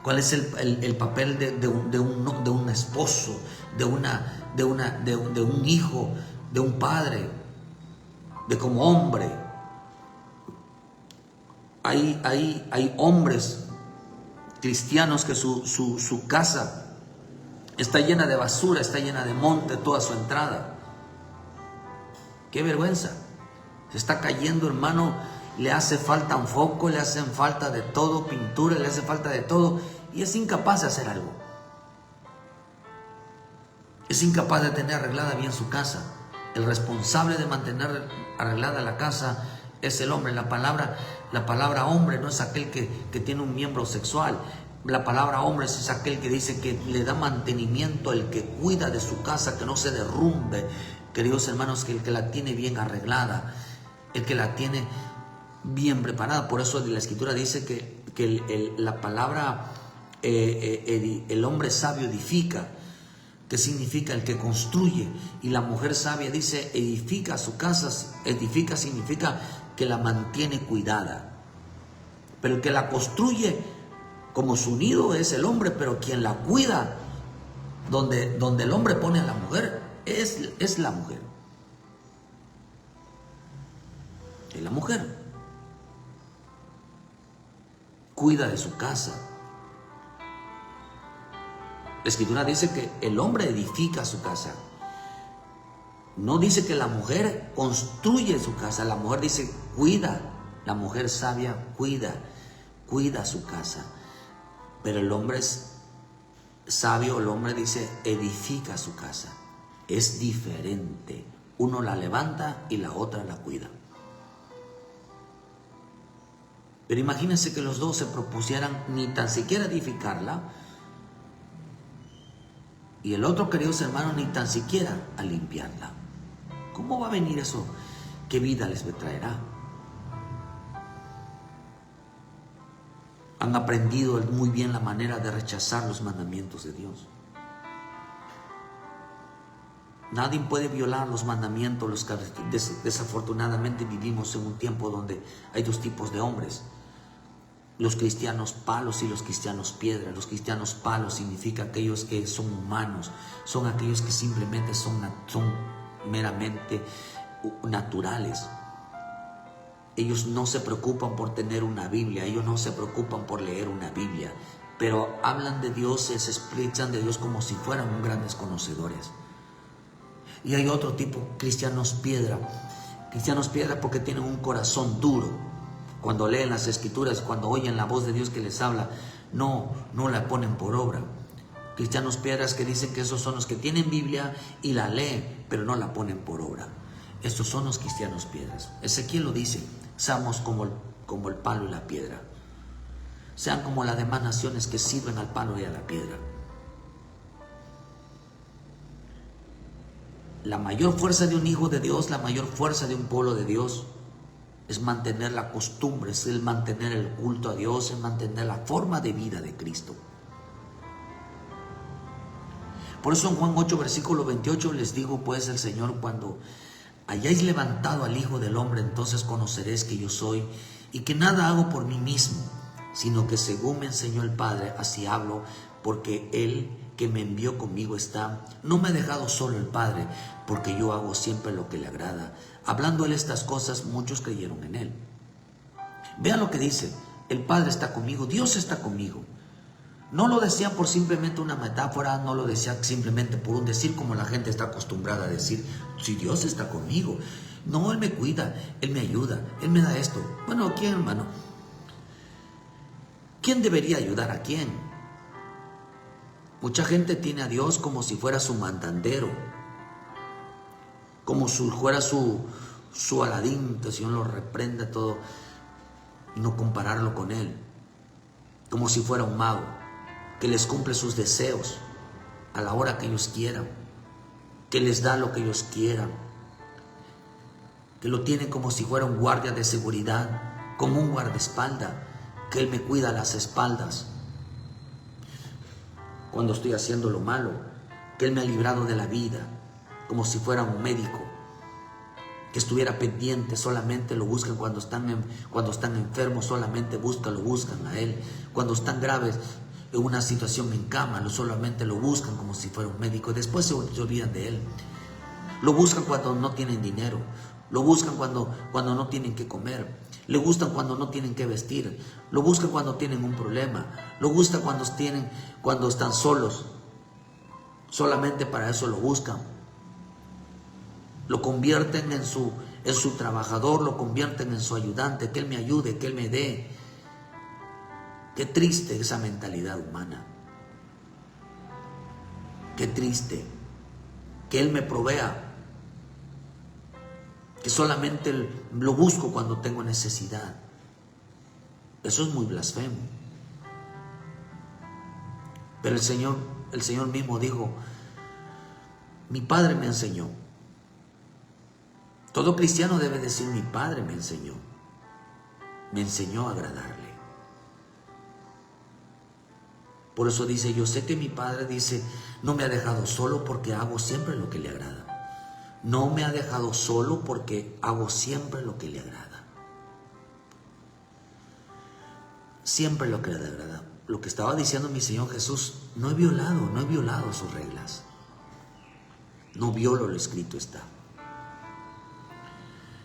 ¿Cuál es el papel de un esposo, de un hijo, de un padre, de como hombre? Hay hombres cristianos que su casa está llena de basura, está llena de monte toda su entrada. ¡Qué vergüenza! Se está cayendo, hermano. Le hace falta un foco, le hacen falta de todo, pintura, le hace falta de todo, y es incapaz de hacer algo. Es incapaz de tener arreglada bien su casa. El responsable de mantener arreglada la casa es el hombre. La palabra hombre no es aquel que tiene un miembro sexual. La palabra hombre es aquel que dice que le da mantenimiento, el que cuida de su casa, que no se derrumbe. Queridos hermanos, que el que la tiene bien arreglada, el que la tiene bien preparada. Por eso la Escritura dice que la palabra el hombre sabio edifica, que significa el que construye, y la mujer sabia dice edifica su casa. Edifica significa que la mantiene cuidada, pero el que la construye como su nido es el hombre, pero quien la cuida, donde el hombre pone a la mujer, es la mujer. Es la mujer. Cuida de su casa. La Escritura dice que el hombre edifica su casa. No dice que la mujer construye su casa. La mujer dice cuida. La mujer sabia cuida su casa. Pero el hombre es sabio, el hombre dice edifica su casa. Es diferente. Uno la levanta y la otra la cuida. Pero imagínense que los dos se propusieran ni tan siquiera edificarla, y el otro, queridos hermanos, ni tan siquiera a limpiarla. ¿Cómo va a venir eso? ¿Qué vida les traerá? Han aprendido muy bien la manera de rechazar los mandamientos de Dios. Nadie puede violar los mandamientos. Desafortunadamente vivimos en un tiempo donde hay 2 tipos de hombres. Los cristianos palos y los cristianos piedra. Los cristianos palos significa aquellos que son humanos, son aquellos que simplemente son meramente naturales. Ellos no se preocupan por tener una Biblia, ellos no se preocupan por leer una Biblia, pero hablan de Dios, se explican de Dios como si fueran grandes conocedores. Y hay otro tipo, cristianos piedra porque tienen un corazón duro. Cuando leen las Escrituras, cuando oyen la voz de Dios que les habla, no la ponen por obra. Cristianos piedras que dicen que esos son los que tienen Biblia y la leen, pero no la ponen por obra. Estos son los cristianos piedras. Ezequiel lo dice, seamos como el palo y la piedra. Sean como las demás naciones que sirven al palo y a la piedra. La mayor fuerza de un hijo de Dios, la mayor fuerza de un pueblo de Dios, es mantener la costumbre, es el mantener el culto a Dios, es mantener la forma de vida de Cristo. Por eso en Juan 8, versículo 28 les digo pues el Señor, cuando hayáis levantado al Hijo del Hombre, entonces conoceréis que yo soy y que nada hago por mí mismo, sino que según me enseñó el Padre, así hablo, porque Él que me envió conmigo está. No me ha dejado solo el Padre, porque yo hago siempre lo que le agrada. Hablando Él estas cosas, muchos creyeron en Él. Vean lo que dice, el Padre está conmigo, Dios está conmigo. No lo decía por simplemente una metáfora, no lo decía simplemente por un decir, como la gente está acostumbrada a decir, si Dios está conmigo. No, Él me cuida, Él me ayuda, Él me da esto. Bueno, ¿quién, hermano? ¿Quién debería ayudar a quién? Mucha gente tiene a Dios como si fuera su mandandero, como si fuera su Aladín, que el Señor lo reprenda todo, y no compararlo con Él, como si fuera un mago, que les cumple sus deseos a la hora que ellos quieran, que les da lo que ellos quieran, que lo tienen como si fuera un guardia de seguridad, como un guardaespaldas, que Él me cuida las espaldas cuando estoy haciendo lo malo, que Él me ha librado de la vida, como si fuera un médico, que estuviera pendiente, solamente lo buscan cuando están enfermos, solamente lo buscan a Él, cuando están graves en una situación en cama, solamente lo buscan como si fuera un médico, después se olvidan de Él. Lo buscan cuando no tienen dinero, lo buscan cuando no tienen que comer, le gustan cuando no tienen que vestir, lo buscan cuando tienen un problema, lo buscan cuando están solos, solamente para eso lo buscan. Lo convierten en su trabajador, lo convierten en su ayudante, que Él me ayude, que Él me dé. Qué triste esa mentalidad humana. Qué triste que Él me provea, que solamente lo busco cuando tengo necesidad. Eso es muy blasfemo. Pero el Señor mismo dijo, mi Padre me enseñó. Todo cristiano debe decir, mi Padre me enseñó a agradarle. Por eso dice, yo sé que mi Padre, dice, no me ha dejado solo porque hago siempre lo que le agrada. No me ha dejado solo porque hago siempre lo que le agrada. Siempre lo que le agrada. Lo que estaba diciendo mi Señor Jesús, no he violado sus reglas. No violo lo escrito está.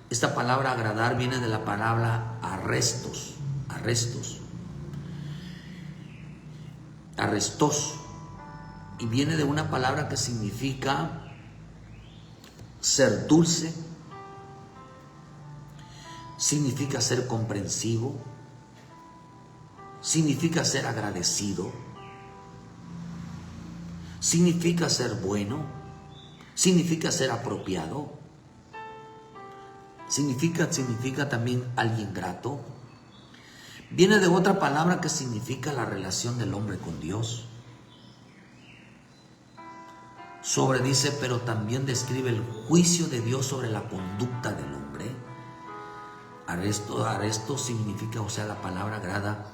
Esta palabra agradar viene de la palabra arrestos, y viene de una palabra que significa ser dulce, significa ser comprensivo, significa ser agradecido, significa ser bueno, significa ser apropiado, significa también alguien grato. Viene de otra palabra que significa la relación del hombre con Dios. Dice, pero también describe el juicio de Dios sobre la conducta del hombre. Arresto significa, o sea, la palabra agrada,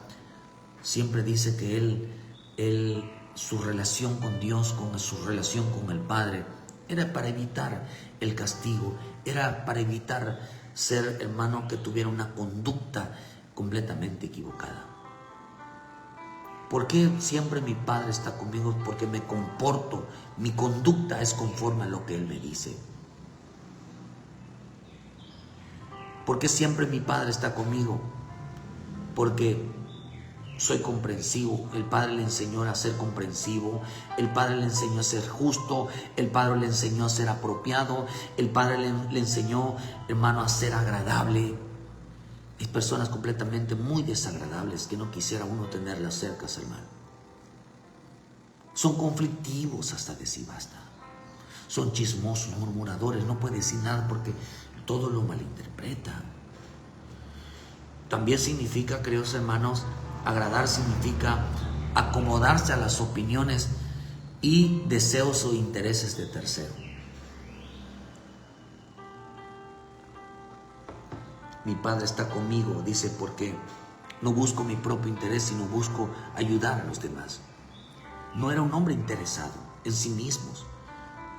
siempre dice que él su relación con Dios, con su relación con el Padre, era para evitar el castigo, era para evitar ser, hermano, que tuviera una conducta completamente equivocada. ¿Por qué siempre mi Padre está conmigo? Porque me comporto, mi conducta es conforme a lo que Él me dice. ¿Por qué siempre mi Padre está conmigo? Porque soy comprensivo. El Padre le enseñó a ser comprensivo, el Padre le enseñó a ser justo, el Padre le enseñó a ser apropiado, el Padre le enseñó, hermano, a ser agradable. Hay personas completamente muy desagradables que no quisiera uno tenerlas cerca, hermano. Son conflictivos hasta decir basta. Son chismosos, murmuradores, no puede decir nada porque todo lo malinterpreta. También significa, queridos hermanos, agradar significa acomodarse a las opiniones y deseos o intereses de terceros. Mi Padre está conmigo, dice, porque no busco mi propio interés, sino busco ayudar a los demás. No era un hombre interesado en sí mismo,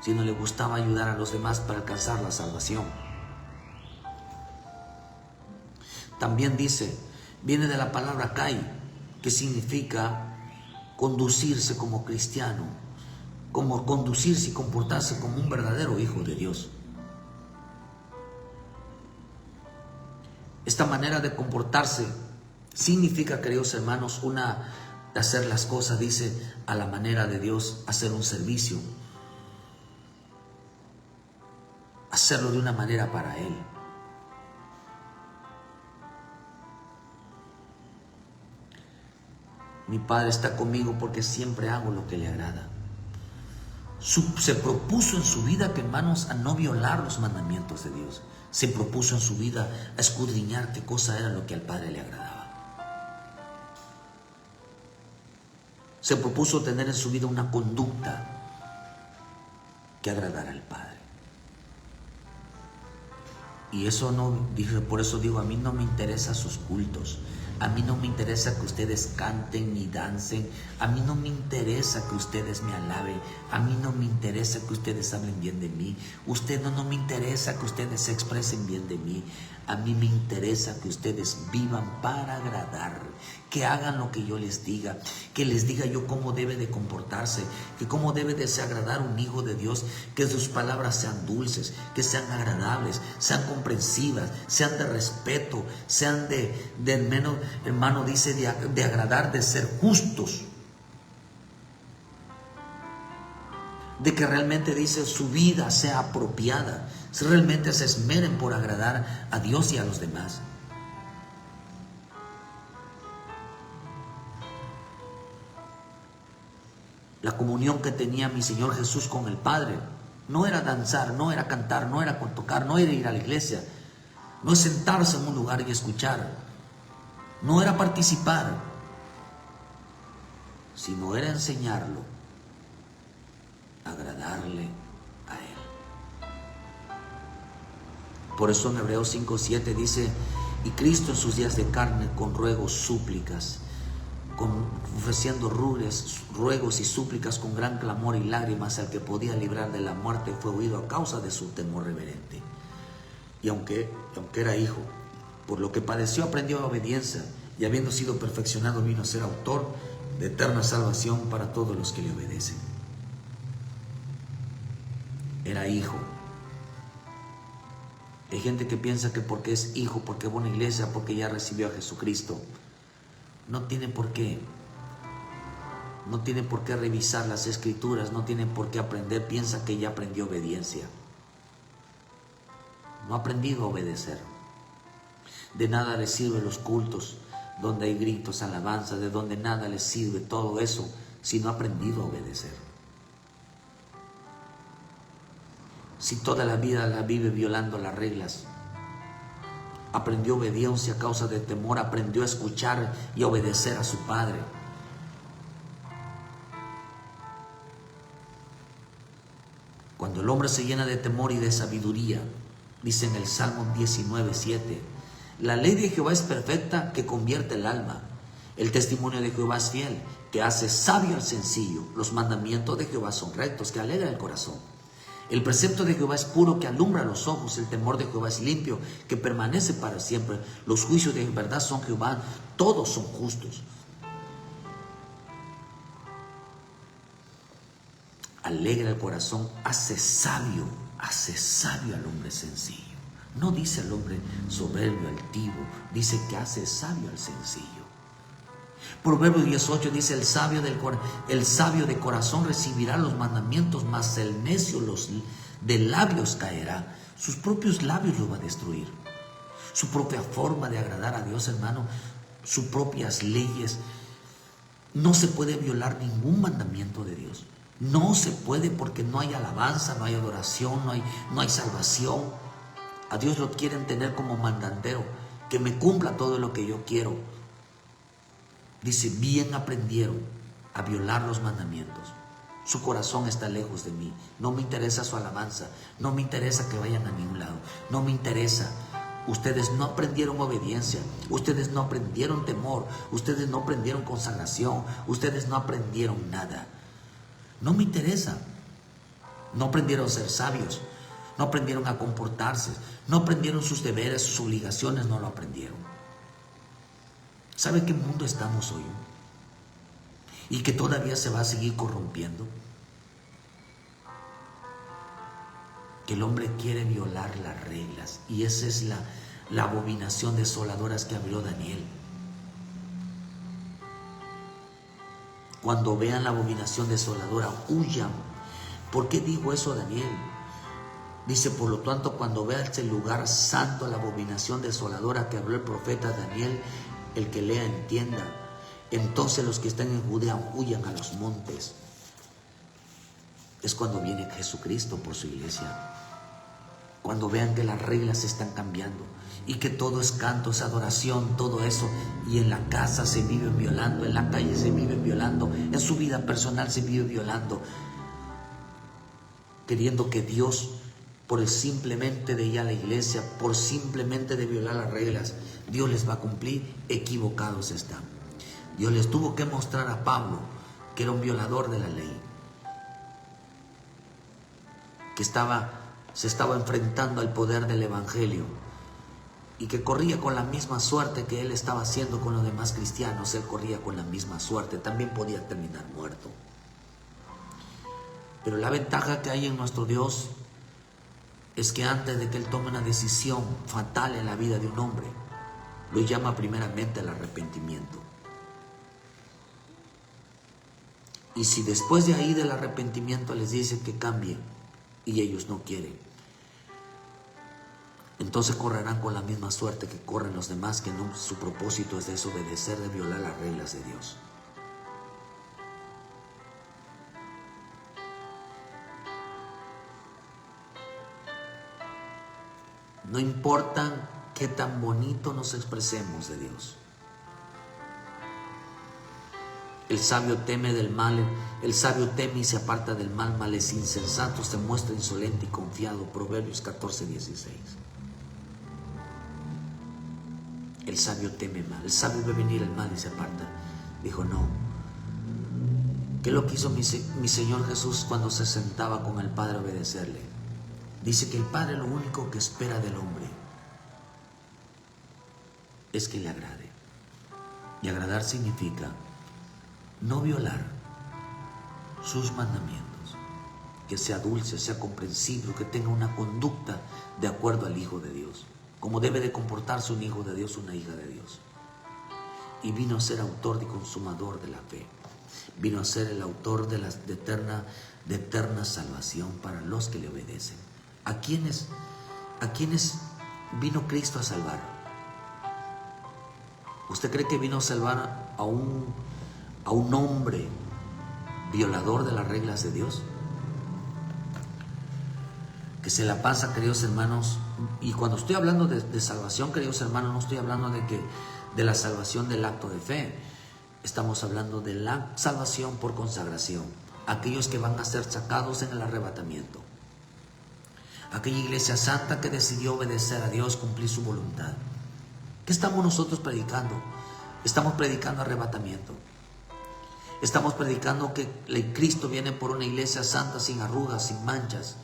sino le gustaba ayudar a los demás para alcanzar la salvación. También dice, viene de la palabra kai, que significa conducirse como cristiano, como conducirse y comportarse como un verdadero hijo de Dios. Esta manera de comportarse significa, queridos hermanos, hacer las cosas, dice, a la manera de Dios, hacer un servicio, hacerlo de una manera para Él. Mi Padre está conmigo porque siempre hago lo que le agrada. Se propuso en su vida, que hermanos, a no violar los mandamientos de Dios. Se propuso en su vida a escudriñar qué cosa era lo que al Padre le agradaba. Se propuso tener en su vida una conducta que agradara al Padre. Y eso no, dije, por eso digo, a mí no me interesan sus cultos. A mí no me interesa que ustedes canten ni dancen. A mí no me interesa que ustedes me alaben. A mí no me interesa que ustedes hablen bien de mí. No me interesa que ustedes se expresen bien de mí. A mí me interesa que ustedes vivan para agradar, que hagan lo que yo les diga, que les diga yo cómo debe de comportarse, que cómo debe de ser agradar un hijo de Dios, que sus palabras sean dulces, que sean agradables, sean comprensivas, sean de respeto, sean de menos, hermano, dice de agradar, de ser justos, de que realmente, dice, su vida sea apropiada, si realmente se esmeren por agradar a Dios y a los demás. La comunión que tenía mi Señor Jesús con el Padre no era danzar, no era cantar, no era tocar, no era ir a la iglesia, no es sentarse en un lugar y escuchar, no era participar, sino era enseñarlo, agradarle a Él. Por eso en Hebreos 5:7 dice, y Cristo en sus días de carne, con ruegos, súplicas, ofreciendo ruegos y súplicas con gran clamor y lágrimas al que podía librar de la muerte, fue oído a causa de su temor reverente. Y aunque era hijo, por lo que padeció aprendió obediencia, y habiendo sido perfeccionado vino a ser autor de eterna salvación para todos los que le obedecen. Era hijo. Hay gente que piensa que porque es hijo, porque va a una iglesia, porque ya recibió a Jesucristo, no tiene por qué revisar las escrituras, no tiene por qué aprender, piensa que ya aprendió obediencia. No ha aprendido a obedecer. De nada le sirven los cultos donde hay gritos, alabanza, de donde nada le sirve todo eso si no ha aprendido a obedecer. Si toda la vida la vive violando las reglas, aprendió obediencia a causa de temor, aprendió a escuchar y a obedecer a su Padre. Cuando el hombre se llena de temor y de sabiduría, dice en el Salmo 19:7, la ley de Jehová es perfecta, que convierte el alma. El testimonio de Jehová es fiel, que hace sabio al sencillo. Los mandamientos de Jehová son rectos, que alegran el corazón. El precepto de Jehová es puro, que alumbra los ojos. El temor de Jehová es limpio, que permanece para siempre. Los juicios de verdad son Jehová, todos son justos. Alegra el corazón, hace sabio al hombre sencillo. No dice al hombre soberbio, altivo, dice que hace sabio al sencillo. Proverbios 18 dice, el sabio de corazón recibirá los mandamientos, mas el necio de labios caerá. Sus propios labios lo va a destruir. su propia forma de agradar a Dios, hermano, sus propias leyes. No se puede violar ningún mandamiento de Dios. No se puede, porque no hay alabanza, no hay adoración, no hay salvación. A Dios lo quieren tener como mandantero, que me cumpla todo lo que yo quiero. Dice, bien aprendieron a violar los mandamientos. Su corazón está lejos de mí. No me interesa su alabanza. No me interesa que vayan a ningún lado. No me interesa. Ustedes no aprendieron obediencia. Ustedes no aprendieron temor. Ustedes no aprendieron consagración. Ustedes no aprendieron nada. No me interesa. No aprendieron a ser sabios. No aprendieron a comportarse. No aprendieron sus deberes, sus obligaciones. No lo aprendieron. ¿Sabe qué mundo estamos hoy? Y que todavía se va a seguir corrompiendo. Que el hombre quiere violar las reglas. Y esa es la abominación desoladora que habló Daniel. Cuando vean la abominación desoladora, huyan. ¿Por qué dijo eso Daniel? Dice, por lo tanto, cuando vea este lugar santo, la abominación desoladora que habló el profeta Daniel, el que lea entienda. Entonces los que están en Judea huyan a los montes. Es cuando viene Jesucristo por su iglesia. Cuando vean que las reglas se están cambiando y que todo es canto, es adoración, todo eso. Y en la casa se viven violando, en la calle se viven violando, en su vida personal se vive violando. Queriendo que Dios, por el simplemente de ir a la iglesia, por simplemente de violar las reglas, Dios les va a cumplir. Equivocados están. Dios les tuvo que mostrar a Pablo que era un violador de la ley, que se estaba enfrentando al poder del evangelio y que corría con la misma suerte que él estaba haciendo con los demás cristianos. Él corría con la misma suerte, también podía terminar muerto. Pero la ventaja que hay en nuestro Dios es que antes de que Él tome una decisión fatal en la vida de un hombre, lo llama primeramente al arrepentimiento. Y si después de ahí del arrepentimiento les dice que cambien y ellos no quieren, entonces correrán con la misma suerte que corren los demás, que no, su propósito es desobedecer, de violar las reglas de Dios. No importa qué tan bonito nos expresemos de Dios. El sabio teme del mal, el sabio teme y se aparta del mal, mal es insensato, se muestra insolente y confiado. Proverbios 14:16. El sabio teme mal, el sabio ve venir el mal y se aparta. Dijo no. ¿Qué es lo que hizo mi Señor Jesús cuando se sentaba con el Padre a obedecerle? Dice que el Padre lo único que espera del hombre es que le agrade. Y agradar significa no violar sus mandamientos, que sea dulce, sea comprensible, que tenga una conducta de acuerdo al Hijo de Dios, como debe de comportarse un hijo de Dios, una hija de Dios. Y vino a ser autor y consumador de la fe. Vino a ser el autor de eterna salvación para los que le obedecen. ¿A quiénes vino Cristo a salvar? ¿Usted cree que vino a salvar a un hombre violador de las reglas de Dios? Que se la pasa, queridos hermanos, y cuando estoy hablando de salvación, queridos hermanos, no estoy hablando de la salvación del acto de fe. Estamos hablando de la salvación por consagración. Aquellos que van a ser sacados en el arrebatamiento. Aquella iglesia santa que decidió obedecer a Dios, cumplir su voluntad. ¿Qué estamos nosotros predicando? Estamos predicando arrebatamiento. Estamos predicando que Cristo viene por una iglesia santa, sin arrugas, sin manchas.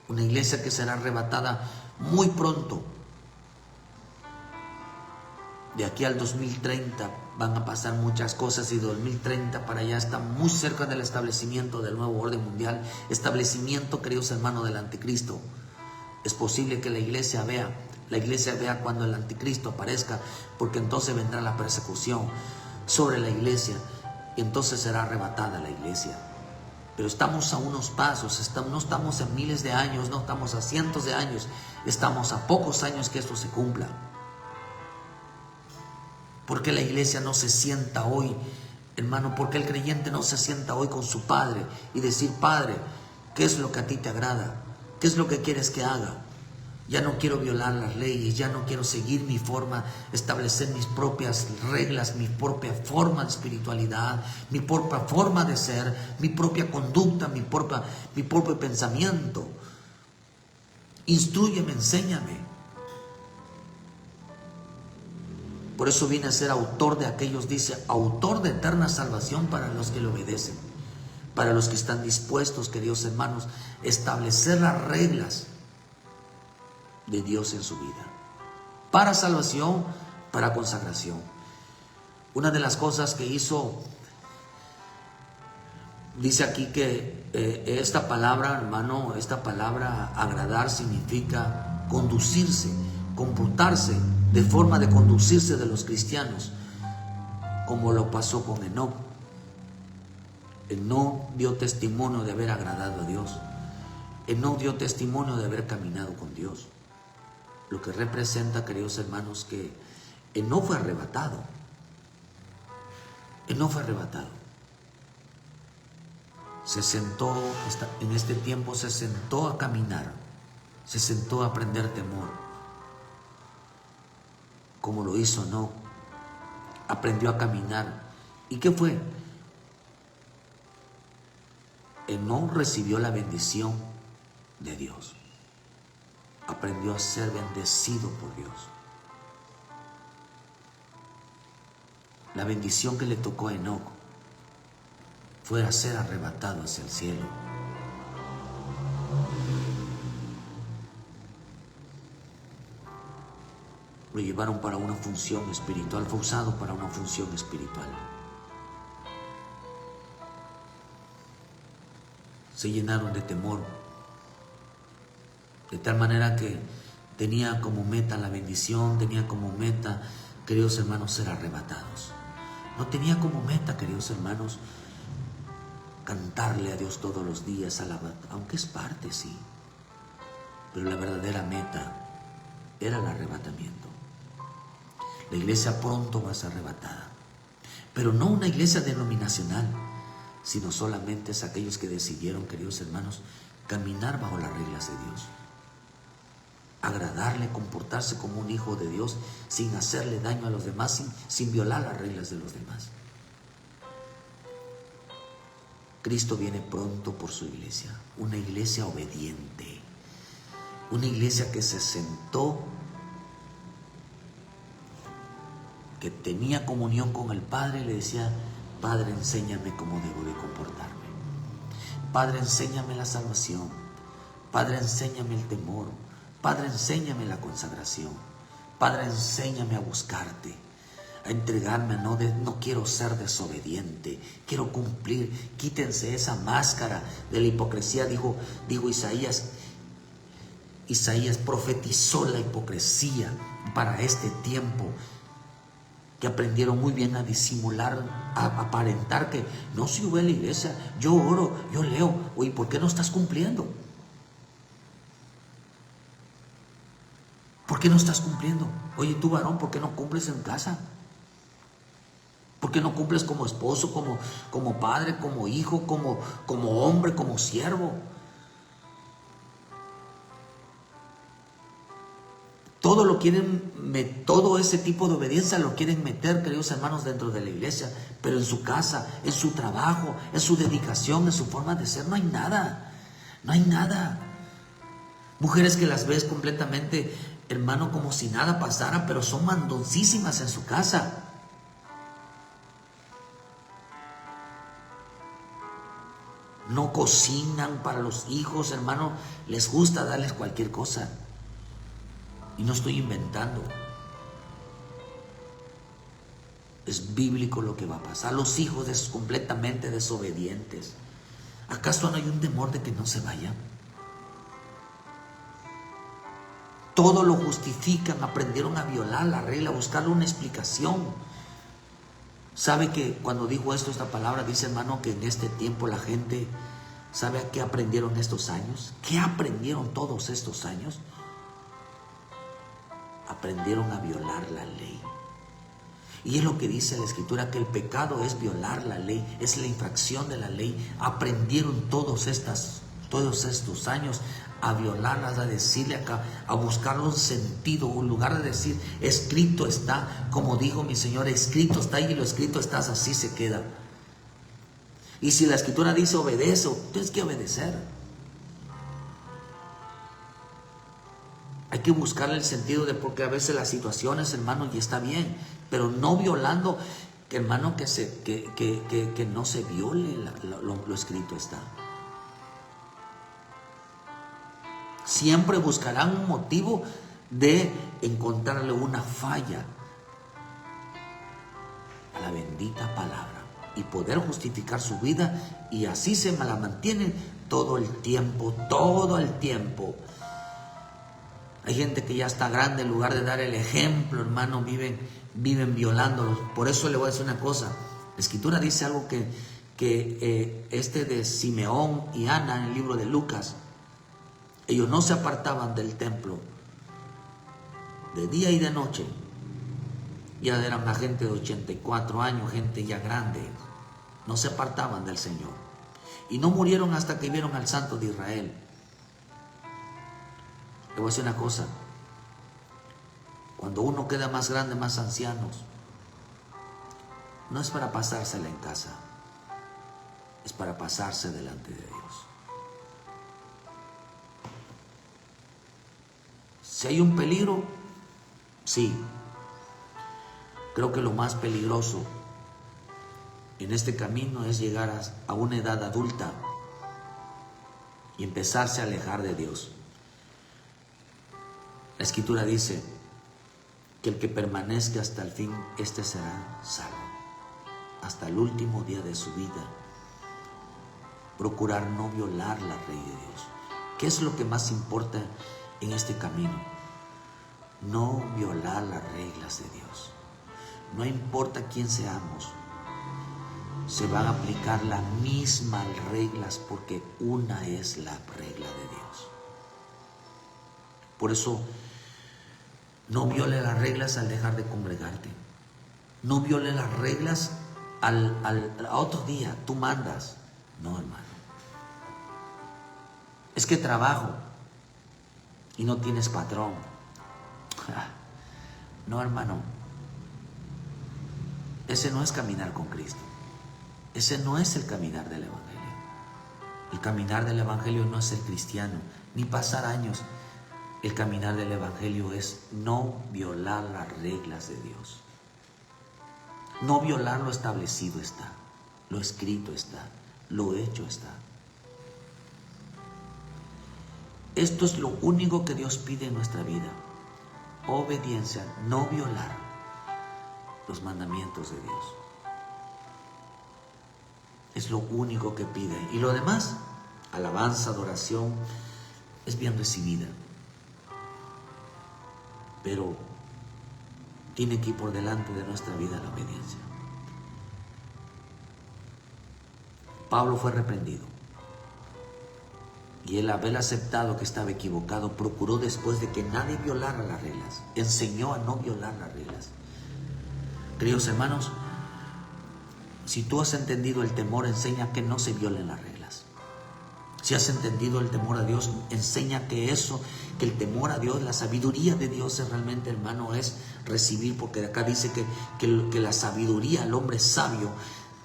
Una iglesia que será arrebatada muy pronto. De aquí al 2030 van a pasar muchas cosas, y 2030 para allá está muy cerca del establecimiento del nuevo orden mundial, establecimiento, queridos hermanos, del anticristo. Es posible que la iglesia vea cuando el anticristo aparezca, porque entonces vendrá la persecución sobre la iglesia y entonces será arrebatada la iglesia. Pero estamos a unos pasos, no estamos a miles de años, no estamos a cientos de años, estamos a pocos años que esto se cumpla. ¿Por qué la iglesia no se sienta hoy, hermano? ¿Por qué el creyente no se sienta hoy con su Padre y decir: Padre, ¿qué es lo que a ti te agrada? ¿Qué es lo que quieres que haga? Ya no quiero violar las leyes, ya no quiero seguir mi forma, establecer mis propias reglas, mi propia forma de espiritualidad, mi propia forma de ser, mi propia conducta, mi propio pensamiento. Instrúyeme, enséñame. Por eso vine a ser autor de aquellos, dice, autor de eterna salvación para los que le obedecen, para los que están dispuestos, queridos hermanos, a establecer las reglas de Dios en su vida, para salvación, para consagración. Una de las cosas que hizo, dice aquí que esta palabra, hermano, esta palabra agradar significa conducirse, comportarse de forma de conducirse de los cristianos, como lo pasó con Enoc. Enoc dio testimonio de haber agradado a Dios. Enoc dio testimonio de haber caminado con Dios. Lo que representa, queridos hermanos, que Enoc fue arrebatado. Enoc fue arrebatado. Se sentó, en este tiempo se sentó a caminar, se sentó a aprender temor, como lo hizo Enoc. Aprendió a caminar. ¿Y qué fue? Enoc recibió la bendición de Dios. Aprendió a ser bendecido por Dios. La bendición que le tocó a Enoc fue a ser arrebatado hacia el cielo. Lo llevaron para una función espiritual, fue usado para una función espiritual. Se llenaron de temor, de tal manera que tenía como meta la bendición, tenía como meta, queridos hermanos, ser arrebatados. No tenía como meta, queridos hermanos, cantarle a Dios todos los días, alabar, aunque es parte, sí. Pero la verdadera meta era el arrebatamiento. La iglesia pronto va a ser arrebatada, pero no una iglesia denominacional, sino solamente es aquellos que decidieron, queridos hermanos, caminar bajo las reglas de Dios, agradarle, comportarse como un hijo de Dios, sin hacerle daño a los demás, sin violar las reglas de los demás. Cristo viene pronto por su iglesia, una iglesia obediente, una iglesia que se sentó, que tenía comunión con el Padre y le decía: Padre, enséñame cómo debo de comportarme. Padre, enséñame la salvación. Padre, enséñame el temor. Padre, enséñame la consagración. Padre, enséñame a buscarte, a entregarme. No quiero ser desobediente, quiero cumplir. Quítense esa máscara de la hipocresía, dijo Isaías. Isaías profetizó la hipocresía para este tiempo, que aprendieron muy bien a disimular, a aparentar que no, si voy a la iglesia, yo oro, yo leo. Oye, ¿por qué no estás cumpliendo? ¿Por qué no estás cumpliendo? Oye, tú varón, ¿por qué no cumples en casa? ¿Por qué no cumples como esposo, como padre, como hijo, como hombre, como siervo? Todo ese tipo de obediencia lo quieren meter, queridos hermanos, dentro de la iglesia, pero en su casa, en su trabajo, en su dedicación, en su forma de ser, no hay nada. No hay nada. Mujeres que las ves completamente, hermano, como si nada pasara, pero son mandoncísimas en su casa. No cocinan para los hijos, hermano, les gusta darles cualquier cosa. Y no estoy inventando. Es bíblico lo que va a pasar. Los hijos completamente desobedientes. ¿Acaso no hay un temor de que no se vayan? Todo lo justifican, aprendieron a violar la regla, a buscarle una explicación. ¿Sabe que cuando dijo esta palabra, dice, hermano, que en este tiempo la gente ¿Sabe a qué aprendieron estos años? ¿Qué aprendieron todos estos años? Aprendieron a violar la ley. Y es lo que dice la Escritura, que el pecado es violar la ley, es la infracción de la ley. Aprendieron todos estos años a violarlas, a decirle acá, a buscar un sentido, un lugar de decir, escrito está, como dijo mi Señor, escrito está y lo escrito está, así se queda. Y si la Escritura dice obedece, tienes que obedecer. Hay que buscar el sentido de porque a veces las situaciones, hermano, y está bien, pero no violando, que hermano, que no se viole lo escrito está. Siempre buscarán un motivo de encontrarle una falla a la bendita palabra y poder justificar su vida, y así se la mantienen todo el tiempo, todo el tiempo. Hay gente que ya está grande, en lugar de dar el ejemplo, hermano, viven violándolos. Por eso le voy a decir una cosa. La Escritura dice algo que de Simeón y Ana en el libro de Lucas, ellos no se apartaban del templo de día y de noche. Ya eran una gente de 84 años, gente ya grande. No se apartaban del Señor. Y no murieron hasta que vieron al Santo de Israel. Le voy a decir una cosa. Cuando uno queda más grande, más ancianos, no es para pasársela en casa, es para pasarse delante de Dios. Si hay un peligro, sí. Creo que lo más peligroso en este camino es llegar a una edad adulta y empezarse a alejar de Dios. La Escritura dice que el que permanezca hasta el fin, este será salvo. Hasta el último día de su vida. Procurar no violar la ley de Dios. ¿Qué es lo que más importa en este camino? No violar las reglas de Dios. No importa quién seamos, se van a aplicar las mismas reglas porque una es la regla de Dios. Por eso, no viole las reglas al dejar de congregarte. No viole las reglas a otro día. Tú mandas. No, hermano. Es que trabajo y no tienes patrón. No, hermano. Ese no es caminar con Cristo. Ese no es el caminar del Evangelio. El caminar del Evangelio no es ser cristiano, ni pasar años. El caminar del Evangelio es no violar las reglas de Dios. No violar lo establecido está, lo escrito está, lo hecho está. Esto es lo único que Dios pide en nuestra vida. Obediencia, no violar los mandamientos de Dios. Es lo único que pide. Y lo demás, alabanza, adoración, es bien recibida. Pero tiene que ir por delante de nuestra vida la obediencia. Pablo fue reprendido. Y él, haber aceptado que estaba equivocado, procuró después de que nadie violara las reglas. Enseñó a no violar las reglas. Queridos hermanos, si tú has entendido el temor, enseña que no se violen las reglas. Si has entendido el temor a Dios, enseña que el temor a Dios, la sabiduría de Dios es realmente, hermano, es recibir, porque acá dice que la sabiduría, el hombre sabio,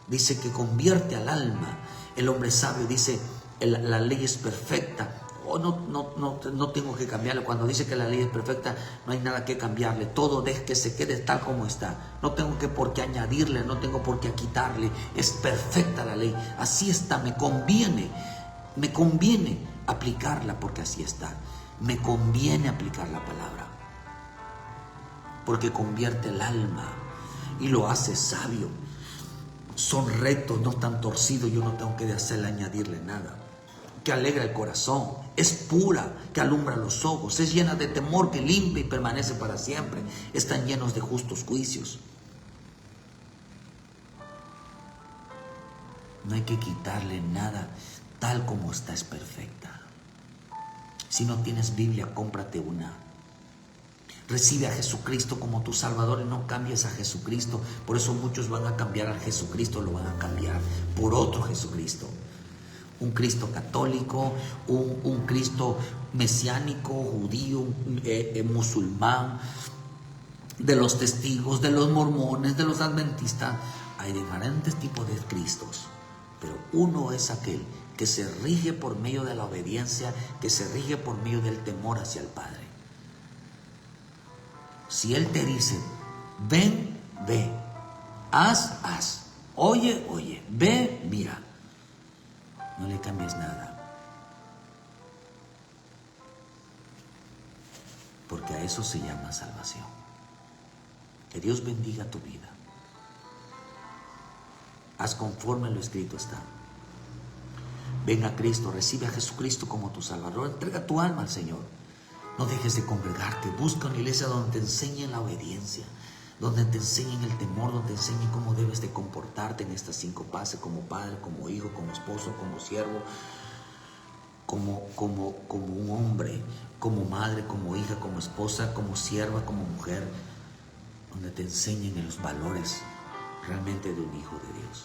dice que convierte al alma. El hombre sabio dice, la ley es perfecta. No tengo que cambiarle. Cuando dice que la ley es perfecta, no hay nada que cambiarle. Todo deje que se quede tal como está. No tengo por qué añadirle, no tengo por qué quitarle. Es perfecta la ley. Así está, me conviene aplicarla porque así está. Me conviene aplicar la palabra porque convierte el alma y lo hace sabio. Son rectos, no están torcidos. Yo no tengo que hacerle añadirle nada. Que alegra el corazón, es pura, que alumbra los ojos, es llena de temor, que limpia y permanece para siempre. Están llenos de justos juicios. No hay que quitarle nada tal como está es perfecta. Si no tienes Biblia, cómprate una. Recibe a Jesucristo como tu Salvador y no cambies a Jesucristo. Por eso muchos van a cambiar a Jesucristo, lo van a cambiar por otro Jesucristo. Un Cristo católico, un Cristo mesiánico, judío, musulmán, de los testigos, de los mormones, de los adventistas. Hay diferentes tipos de Cristos, pero uno es aquel que se rige por medio de la obediencia, que se rige por medio del temor hacia el Padre. Si Él te dice, ven, ve, haz, oye, ve, mira, no le cambies nada, porque a eso se llama salvación. Que Dios bendiga tu vida. Haz conforme lo escrito está. Ven a Cristo, recibe a Jesucristo como tu Salvador, entrega tu alma al Señor. No dejes de congregarte, busca una iglesia donde te enseñen la obediencia, donde te enseñen el temor, donde te enseñen cómo debes de comportarte en estas 5 fases, como padre, como hijo, como esposo, como siervo, como un hombre, como madre, como hija, como esposa, como sierva, como mujer, donde te enseñen los valores realmente de un hijo de Dios,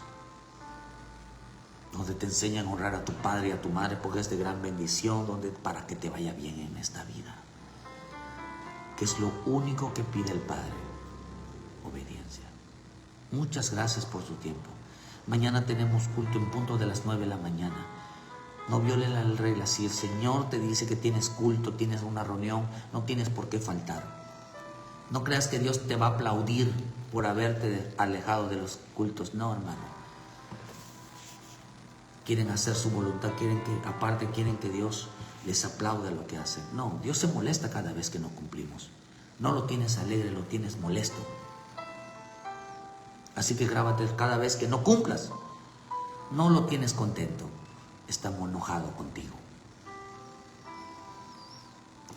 donde te enseñan a honrar a tu padre y a tu madre, porque es de gran bendición, para que te vaya bien en esta vida, que es lo único que pide el Padre, obediencia. Muchas gracias por su tiempo. Mañana tenemos culto en punto de las 9 de la mañana. No violen la regla. Si el Señor te dice que tienes culto, tienes una reunión, no tienes por qué faltar. No creas que Dios te va a aplaudir por haberte alejado de los cultos. No, hermano. Quieren hacer su voluntad, quieren que Dios les aplaude lo que hacen. No, Dios se molesta cada vez que no cumplimos. No lo tienes alegre, lo tienes molesto. Así que grábate, cada vez que no cumplas, no lo tienes contento, está enojado contigo.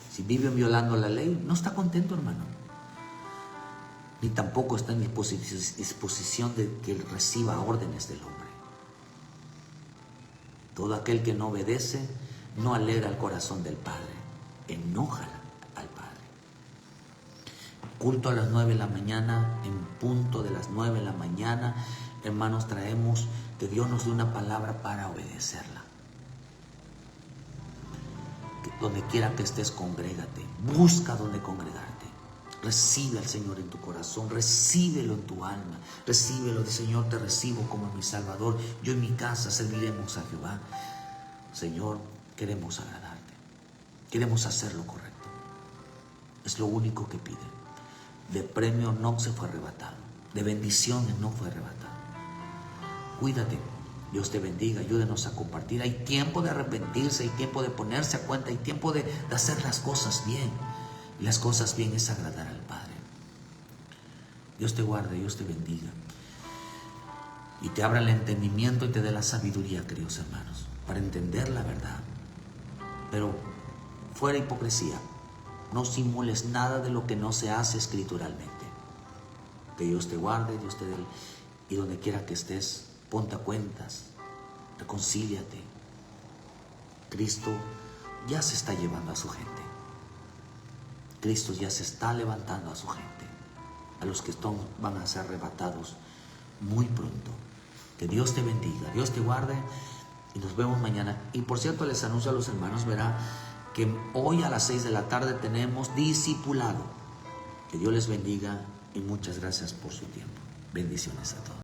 Si viven violando la ley, no está contento, hermano. Ni tampoco está en disposición de que él reciba órdenes del hombre. Todo aquel que no obedece no alegra el corazón del Padre, enoja al Padre. Culto a las 9 de la mañana, en punto de las 9 de la mañana, hermanos, traemos que Dios nos dé una palabra para obedecerla. Que donde quiera que estés, congrégate, busca donde congregarte. Recibe al Señor en tu corazón, recíbelo en tu alma, recíbelo, de Señor, te recibo como mi Salvador. Yo en mi casa serviremos a Jehová. Señor, queremos agradarte, queremos hacer lo correcto. Es lo único que pide. De premio no se fue arrebatado, de bendiciones no fue arrebatado. Cuídate, Dios te bendiga, ayúdenos a compartir. Hay tiempo de arrepentirse, hay tiempo de ponerse a cuenta, hay tiempo de hacer las cosas bien. Y las cosas bien es agradar al Padre. Dios te guarde, Dios te bendiga. Y te abra el entendimiento y te dé la sabiduría, queridos hermanos, para entender la verdad. Pero fuera hipocresía, no simules nada de lo que no se hace escrituralmente. Que Dios te guarde, Dios te dé, y donde quiera que estés, ponte a cuentas, reconcíliate. Cristo ya se está llevando a su gente. Cristo ya se está levantando a su gente, a los que van a ser arrebatados muy pronto. Que Dios te bendiga, Dios te guarde y nos vemos mañana. Y por cierto, les anuncio a los hermanos, verá que hoy a las 6 de la tarde tenemos discipulado. Que Dios les bendiga y muchas gracias por su tiempo. Bendiciones a todos.